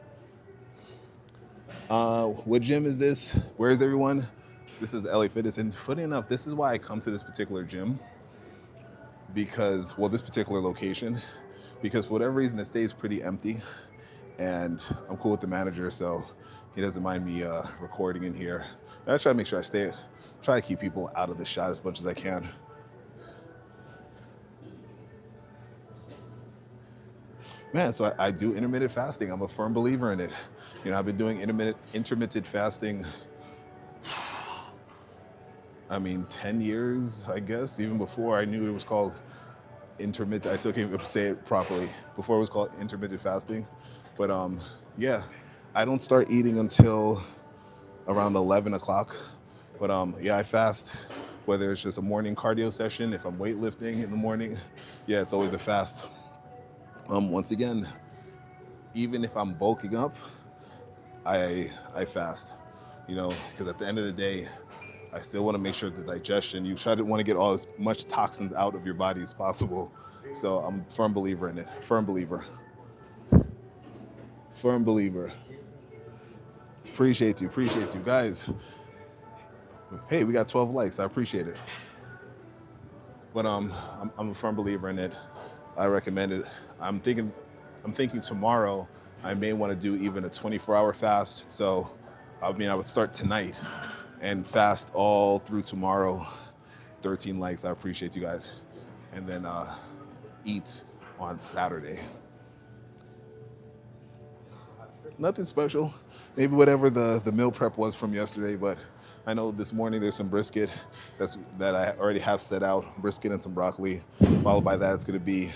What gym is this? Where is everyone? This is LA Fitness, and funny enough, this is why I come to this particular gym, because, well, this particular location, because for whatever reason, it stays pretty empty, and I'm cool with the manager, so he doesn't mind me recording in here. And I try to make sure try to keep people out of the shot as much as I can. Man, so I do intermittent fasting. I'm a firm believer in it. You know, I've been doing intermittent fasting, 10 years, I guess. Even before I knew it was called intermittent, I still can't even say it properly. Before it was called intermittent fasting. But yeah, I don't start eating until around 11 o'clock. But yeah, I fast, whether it's just a morning cardio session, if I'm weightlifting in the morning, yeah, it's always a fast. Once again, even if I'm bulking up, I fast, you know, because at the end of the day, I still want to make sure the digestion, you try to want to get all as much toxins out of your body as possible. So I'm a firm believer in it. Firm believer. Appreciate you guys. Hey, we got 12 likes. I appreciate it. But I'm a firm believer in it. I recommend it. I'm thinking tomorrow I may want to do even a 24-hour fast. So I would start tonight and fast all through tomorrow. 13 likes. I appreciate you guys. And then eat on Saturday. Nothing special. Maybe whatever the meal prep was from yesterday, but I know this morning there's some brisket that I already have set out, brisket and some broccoli. Followed by that, it's gonna be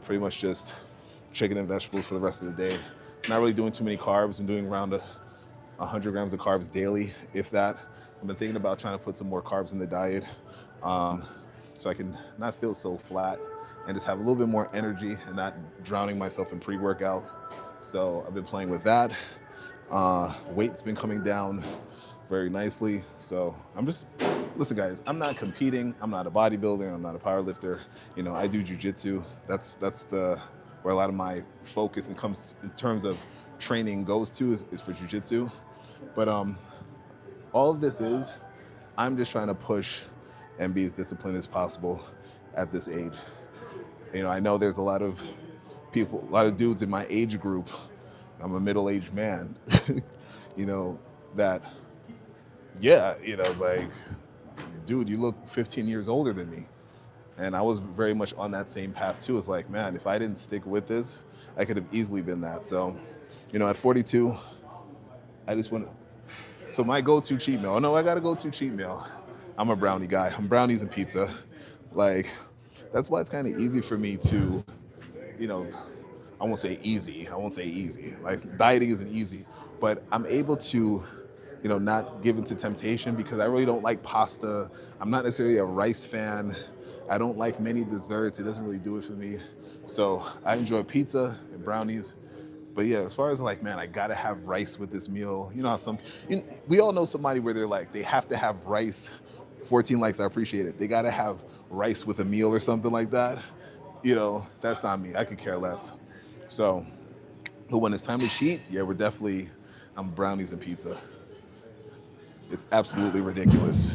pretty much just chicken and vegetables for the rest of the day. Not really doing too many carbs. I'm doing around 100 grams of carbs daily, if that. I've been thinking about trying to put some more carbs in the diet so I can not feel so flat and just have a little bit more energy and not drowning myself in pre-workout. So I've been playing with that. Weight's been coming down very nicely. So listen guys, I'm not competing. I'm not a bodybuilder. I'm not a powerlifter. You know, I do jujitsu. That's where a lot of my focus and comes in terms of training goes to is for jujitsu. But all of this is, I'm just trying to push and be as disciplined as possible at this age. You know, I know there's a lot of people, a lot of dudes in my age group. I'm a middle-aged man, you know, that, yeah, you know, it's like, dude, you look 15 years older than me. And I was very much on that same path too. It's like, man, if I didn't stick with this, I could have easily been that. So, you know, at 42, I just want to, so my go-to cheat meal, I got a go-to cheat meal. I'm a brownie guy. I'm brownies and pizza. Like, that's why it's kind of easy for me to, you know, I won't say easy. Like, dieting isn't easy, but I'm able to, you know, not give into temptation because I really don't like pasta. I'm not necessarily a rice fan. I don't like many desserts. It doesn't really do it for me. So I enjoy pizza and brownies. But yeah, as far as like, man, I gotta have rice with this meal. You know how we all know somebody where they're like, they have to have rice. 14 likes, I appreciate it. They gotta have rice with a meal or something like that. You know, that's not me. I could care less. So, but when it's time to cheat, yeah, I'm brownies and pizza. It's absolutely ridiculous.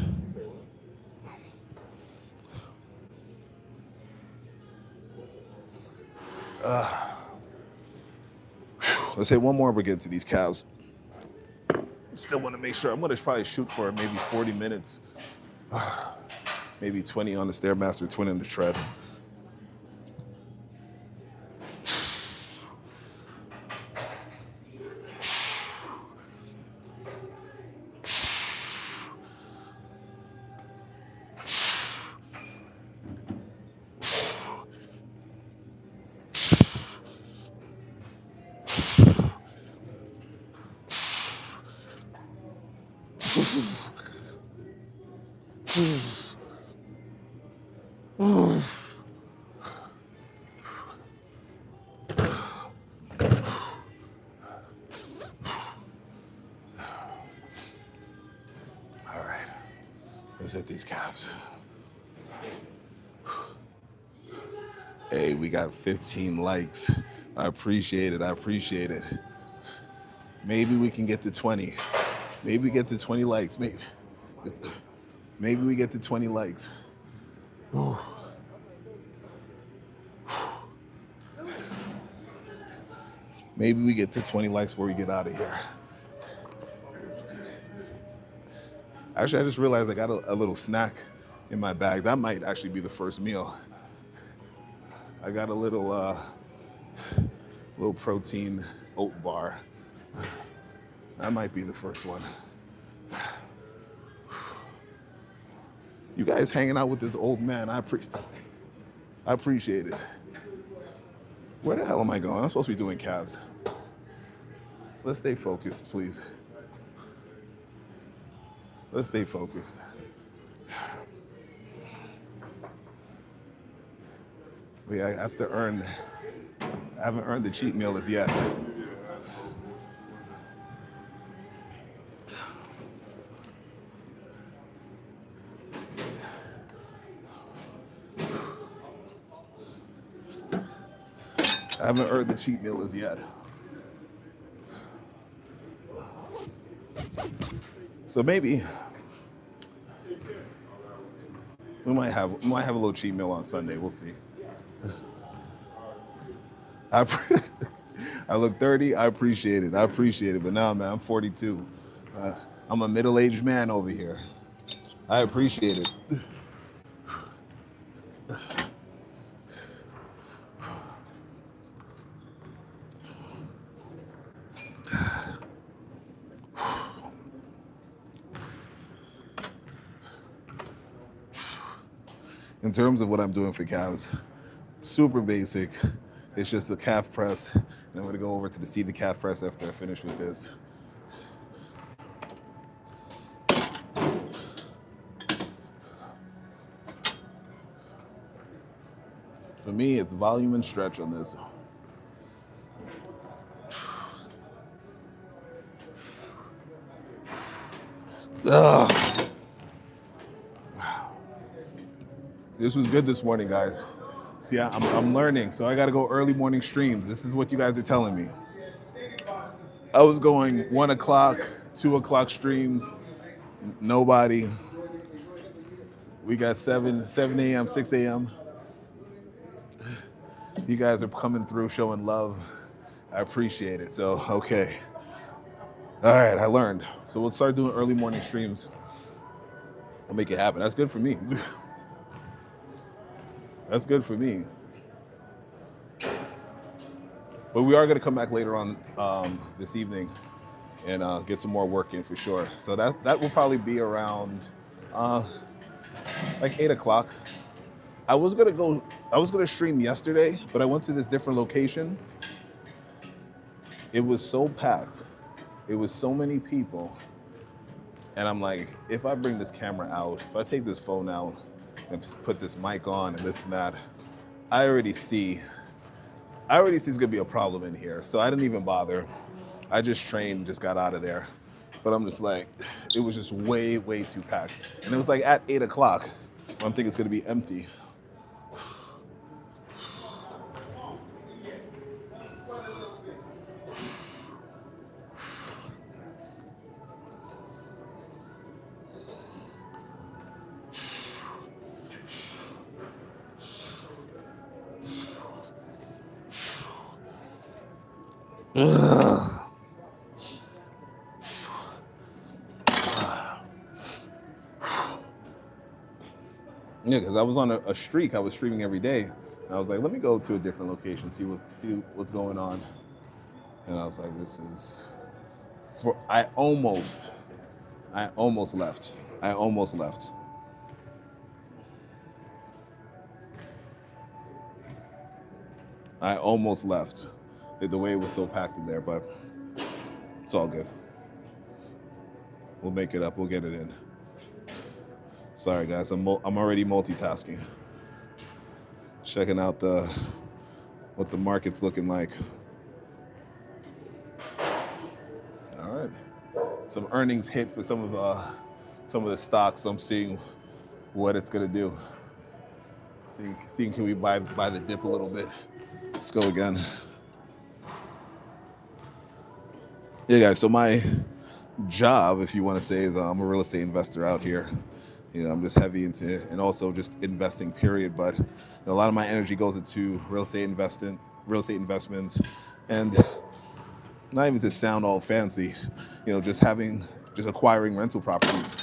Let's say one more, we'll get to these calves. Still want to make sure, I'm going to probably shoot for maybe 40 minutes. Maybe 20 on the Stairmaster, 20 on the tread. All right, let's hit these calves. Hey, we got 15 likes. I appreciate it. I appreciate it. Maybe we can get to 20. Maybe we get to 20 likes. Maybe we get to 20 likes. Ooh. Maybe we get to 20 likes before we get out of here. Actually, I just realized I got a little snack in my bag. That might actually be the first meal. I got a little protein oat bar. That might be the first one. You guys hanging out with this old man, I appreciate it. Where the hell am I going? I'm supposed to be doing calves. Let's stay focused, please. Let's stay focused. Wait, I haven't earned the cheat meal as yet. I haven't earned the cheat meal as yet. So maybe we might have a little cheat meal on Sunday. We'll see. I look 30. I appreciate it. But now, man, I'm 42. I'm a middle-aged man over here. I appreciate it. In terms of what I'm doing for calves, super basic. It's just a calf press. And I'm gonna go over to the seated calf press after I finish with this. For me, it's volume and stretch on this. Ugh. Wow. This was good this morning, guys. See, I'm learning, so I gotta go early morning streams. This is what you guys are telling me. I was going 1 o'clock, 2 o'clock streams, nobody. We got 7 a.m., 6 a.m. You guys are coming through, showing love. I appreciate it, so, okay. All right, I learned. So we'll start doing early morning streams. We'll make it happen. That's good for me. That's good for me. But we are going to come back later on this evening and get some more work in for sure. So that will probably be around like 8 o'clock. I was gonna stream yesterday, but I went to this different location. It was so packed. It was so many people. And I'm like, if I bring this camera out, if I take this phone out and put this mic on and this and that, I already see it's gonna be a problem in here. So I didn't even bother. I just trained, just got out of there. But I'm just like, it was just way, way too packed. And it was like at 8 o'clock. I'm thinking it's gonna be empty. Ugh. Yeah, because I was on a streak. I was streaming every day. And I was like, let me go to a different location, see what's going on. And I was like, this is I almost left. I almost left. The way it was so packed in there, but it's all good. We'll make it up. We'll get it in. Sorry, guys. I'm already multitasking. Checking out what the market's looking like. All right. Some earnings hit for some of the stocks. So I'm seeing what it's gonna do. Seeing can we buy the dip a little bit. Let's go again. Yeah, guys. So my job, if you want to say, is I'm a real estate investor out here. You know, I'm just heavy into, and also just investing, period. But you know, a lot of my energy goes into real estate investments, and not even to sound all fancy, you know, just acquiring rental properties.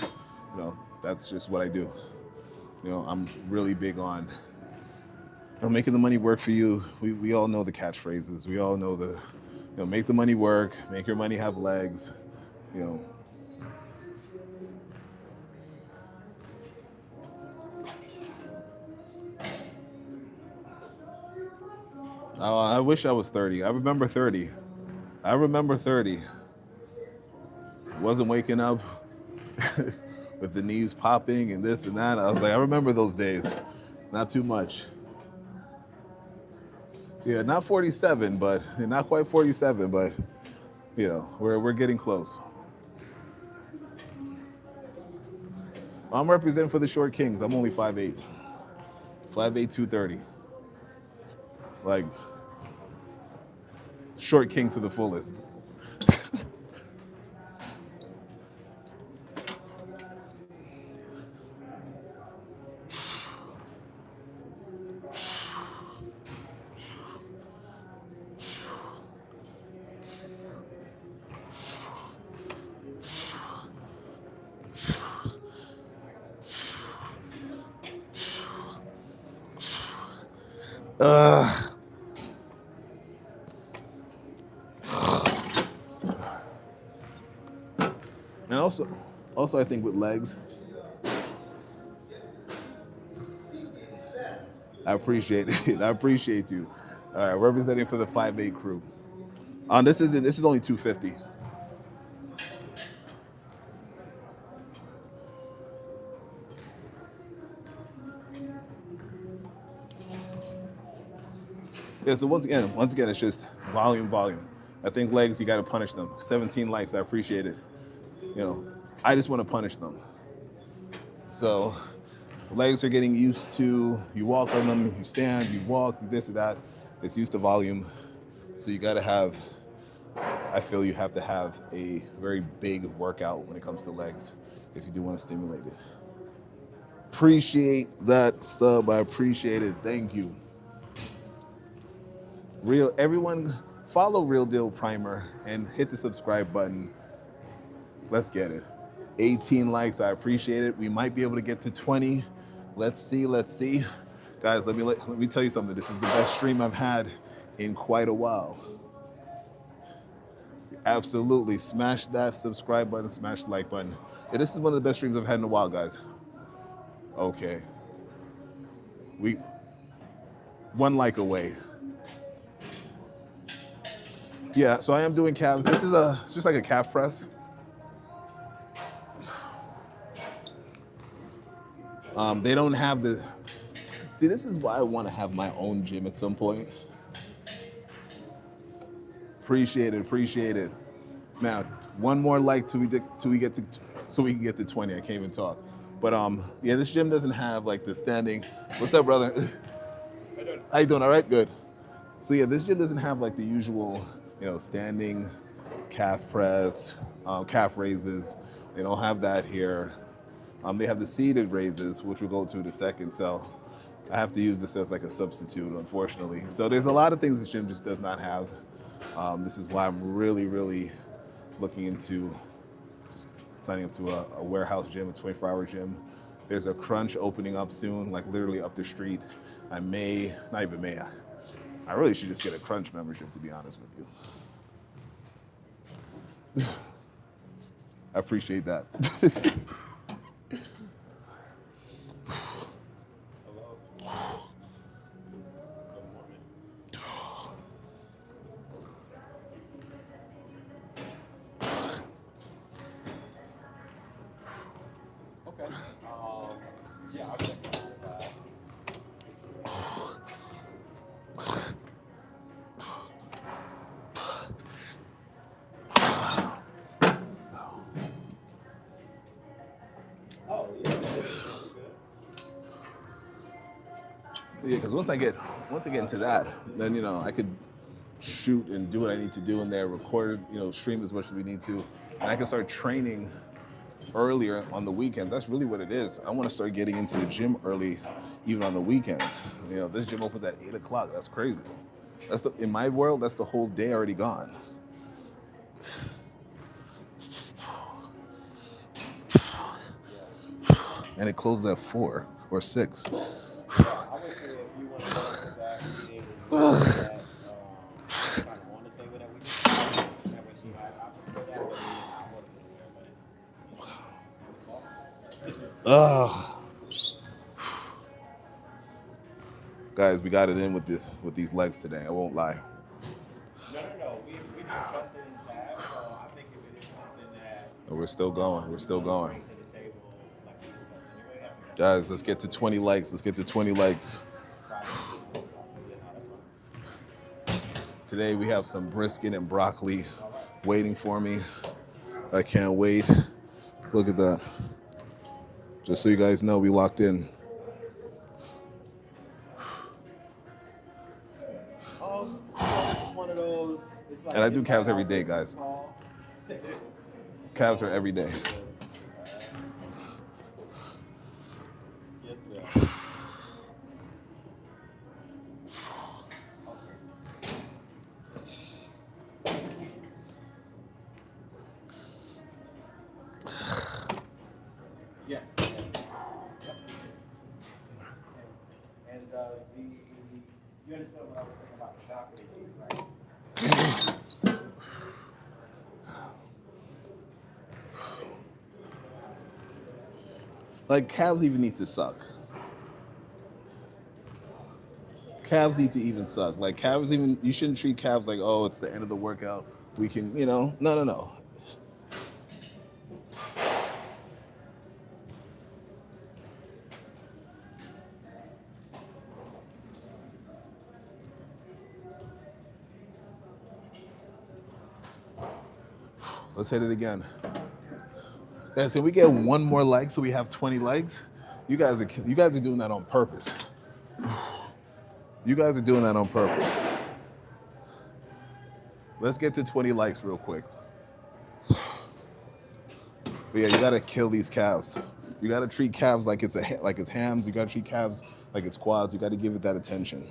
You know, that's just what I do. You know, I'm really big on making the money work for you. We all know the catchphrases. We all know make the money work, make your money have legs. You know. I wish I was 30. I remember 30. Wasn't waking up with the knees popping and this and that. I was like, I remember those days. Not too much. Yeah, not 47, but not quite 47, but you know, we're getting close. I'm representing for the short kings. I'm only 5'8". 5'8", 230. Like, short king to the fullest. And also I think with legs, I appreciate it. I appreciate you. All right, representing for the 5'8" crew. This is only 250. Yeah, so once again, it's just volume. I think legs, you got to punish them. 17 likes, I appreciate it. You know, I just want to punish them. So legs are getting used to, you walk on them, you stand, you walk, this or that. It's used to volume. So you got to have, I feel you have to have a very big workout when it comes to legs if you do want to stimulate it. Appreciate that sub, I appreciate it, thank you. Everyone follow Real Deal Primer and hit the subscribe button. Let's get it. 18 likes, I appreciate it. We might be able to get to 20. Let's see. Guys, let me tell you something. This is the best stream I've had in quite a while. Absolutely, smash that subscribe button, smash the like button. Yeah, this is one of the best streams I've had in a while, guys. Okay. One like away. Yeah, so I am doing calves. This is it's just like a calf press. They don't have the, see, this is why I want to have my own gym at some point. Appreciate it. Now, one more like till we get to, so we can get to 20. I can't even talk. But yeah, this gym doesn't have like the standing. What's up, brother? How you doing? All right, good. So yeah, this gym doesn't have like the usual, standing calf press, calf raises. They don't have that here. They have the seated raises, which we'll go to in a second. So I have to use this as like a substitute, unfortunately. So there's a lot of things this gym just does not have. This is why I'm really looking into just signing up to a warehouse gym, a 24-hour gym. There's a Crunch opening up soon, like literally up the street. I really should just get a Crunch membership, to be honest with you. I appreciate that. Yeah, I'll check it out. Oh, yeah. Yeah, because once I get into that, then you know I could shoot and do what I need to do in there, record, you know, stream as much as we need to, and I can start training earlier on the weekend. That's really what it is. I want to start getting into the gym early, even on the weekends. You know, this gym opens at 8 o'clock. That's crazy. That's in my world, that's the whole day already gone. And it closes at 4 or 6. Yeah, I would say if you want to go into that meeting and you want that kind of on the table that we just that way she has options for that, but I wasn't there, but Guys, we got it in with these legs today. I won't lie. no. We discussed it in tab, so I think if it is something that We're still going. We're still going. to the table, like we discussed anyway, Guys, let's get to 20 likes. Let's get to 20 likes. Today we have some brisket and broccoli waiting for me. I can't wait. Look at that. Just so you guys know, we locked in. It's one of those. It's like And I do calves every day, guys. Calves are every day. Yes, ma'am. Yes. And you understand what I was saying about the balcony piece, right? Like, calves even need to suck. Calves need to even suck. Like, calves even, you shouldn't treat calves like, oh, it's the end of the workout. We can, you know, no. Let's hit it again. Guys, can we get one more like so we have 20 likes? You guys are doing that on purpose. You guys are doing that on purpose. Let's get to 20 likes real quick. But yeah, you gotta kill these calves. You gotta treat calves like it's hams. You gotta treat calves like it's quads. You gotta give it that attention.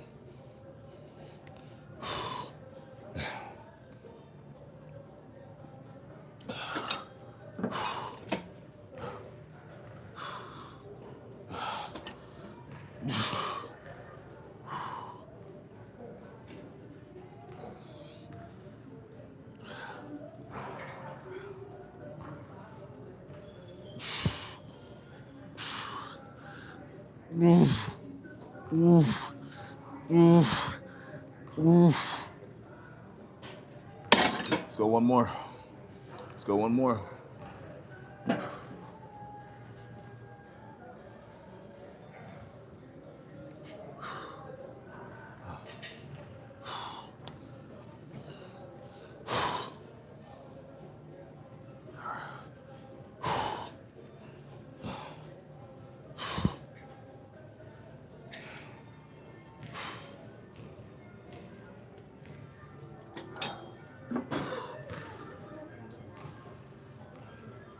Let's go one more. Let's go one more.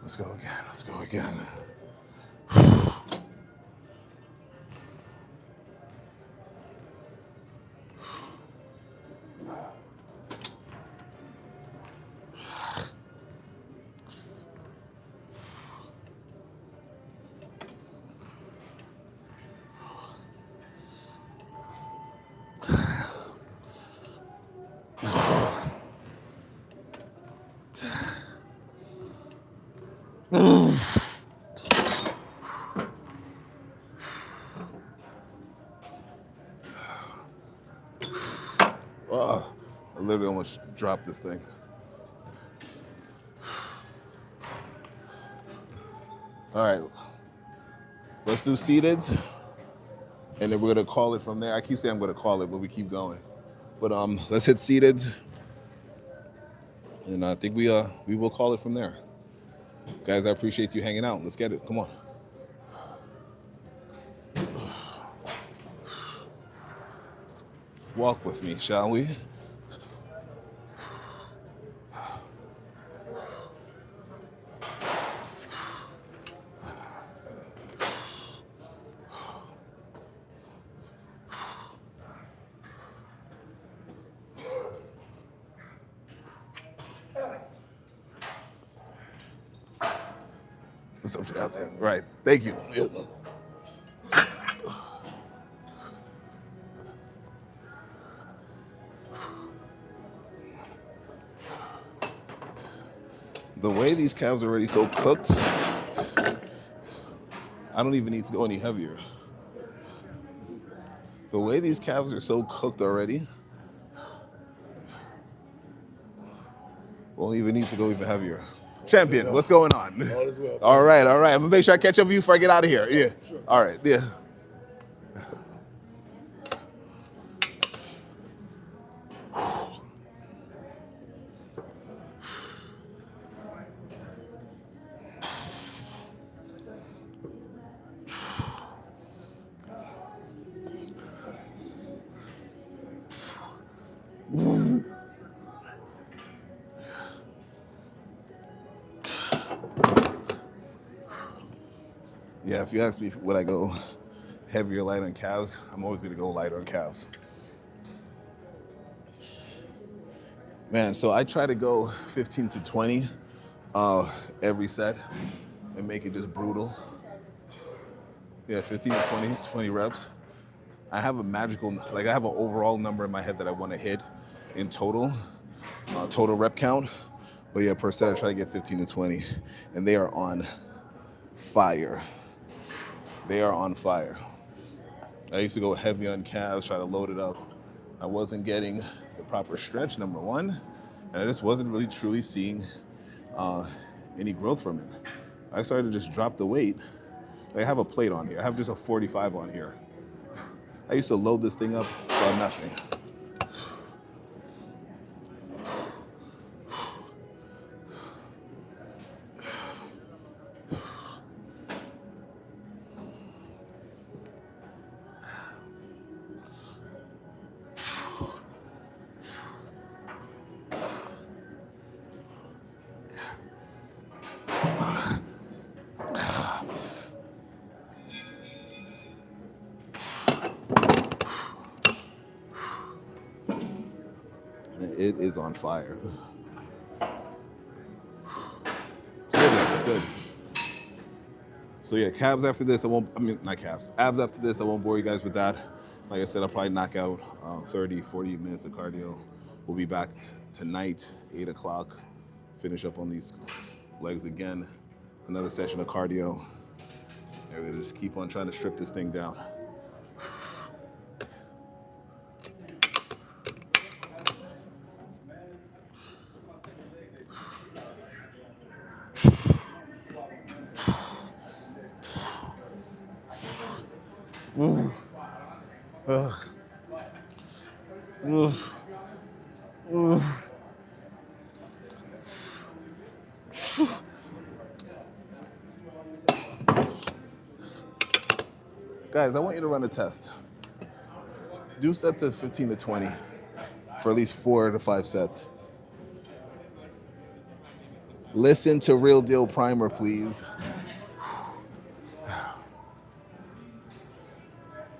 Let's go again. Let's go again. Oh, I literally almost dropped this thing. All right, Let's do seated, and then we're gonna call it from there. I keep saying I'm gonna call it, but we keep going. But let's hit seated, and I think we will call it from there. Guys, I appreciate you hanging out. Let's get it. Come on. Walk with me, shall we? Right. Thank you. The way these calves are already so cooked, I don't even need to go any heavier. The way these calves are so cooked already, won't even need to go even heavier. Champion, what's going on? All right. I'm gonna make sure I catch up with you before I get out of here. Yeah. Sure. All right. Yeah. Yeah, if you ask me would I go heavy or light on calves, I'm always gonna go light on calves. Man, so I try to go 15 to 20 every set and make it just brutal. Yeah, 15 to 20 reps. I have a magical, like I have an overall number in my head that I want to hit in total, total rep count. But yeah, per set I try to get 15 to 20, and they are on fire. They are on fire. I used to go heavy on calves, try to load it up. I wasn't getting the proper stretch, number one, and I just wasn't really truly seeing any growth from it. I started to just drop the weight. I have a plate on here. I have just a 45 on here. I used to load this thing up for nothing. It is on fire. It's good. So yeah, calves after this, not calves, abs after this, I won't bore you guys with that. Like I said, I'll probably knock out 30, 40 minutes of cardio. We'll be back tonight, 8 o'clock, finish up on these legs again. Another session of cardio. And we're gonna just keep on trying to strip this thing down. Guys, I want you to run a test. Do set to 15 to 20 for at least 4 to 5 sets. Listen to Real Deal Primer, please.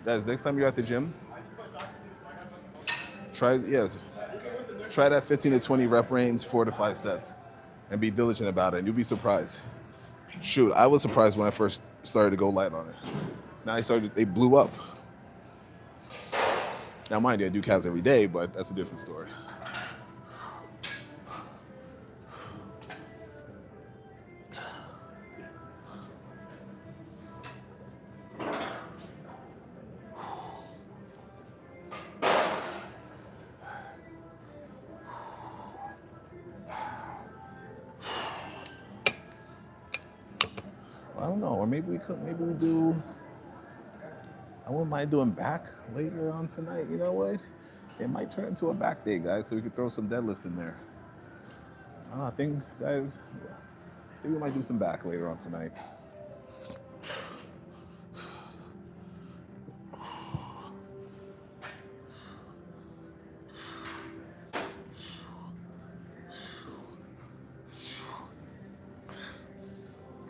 Guys, next time you're at the gym, try that 15 to 20 rep range, 4 to 5 sets, and be diligent about it, and you'll be surprised. Shoot, I was surprised when I first started to go light on it. Now they blew up. Now mind you, I do calves every day, but that's a different story. I don't know, or maybe we do I wouldn't mind doing back later on tonight. You know what? It might turn into a back day, guys, so we could throw some deadlifts in there. I think, guys, I think we might do some back later on tonight.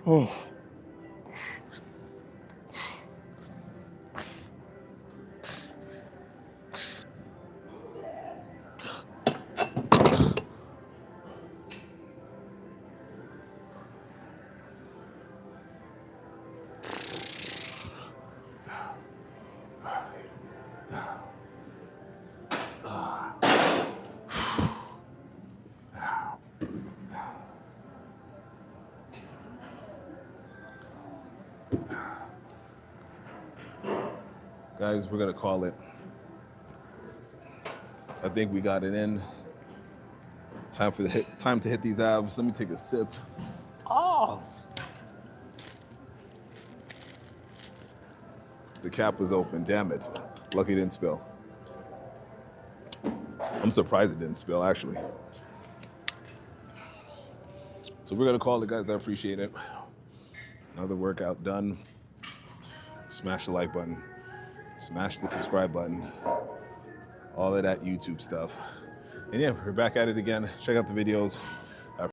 Oh. Guys, we're gonna call it. I think we got it in. Time to hit these abs. Let me take a sip. Oh! The cap was open, damn it. Lucky it didn't spill. I'm surprised it didn't spill, actually. So we're gonna call it, guys. I appreciate it. Another workout done. Smash the like button. Smash the subscribe button. All of that YouTube stuff. And yeah, we're back at it again. Check out the videos.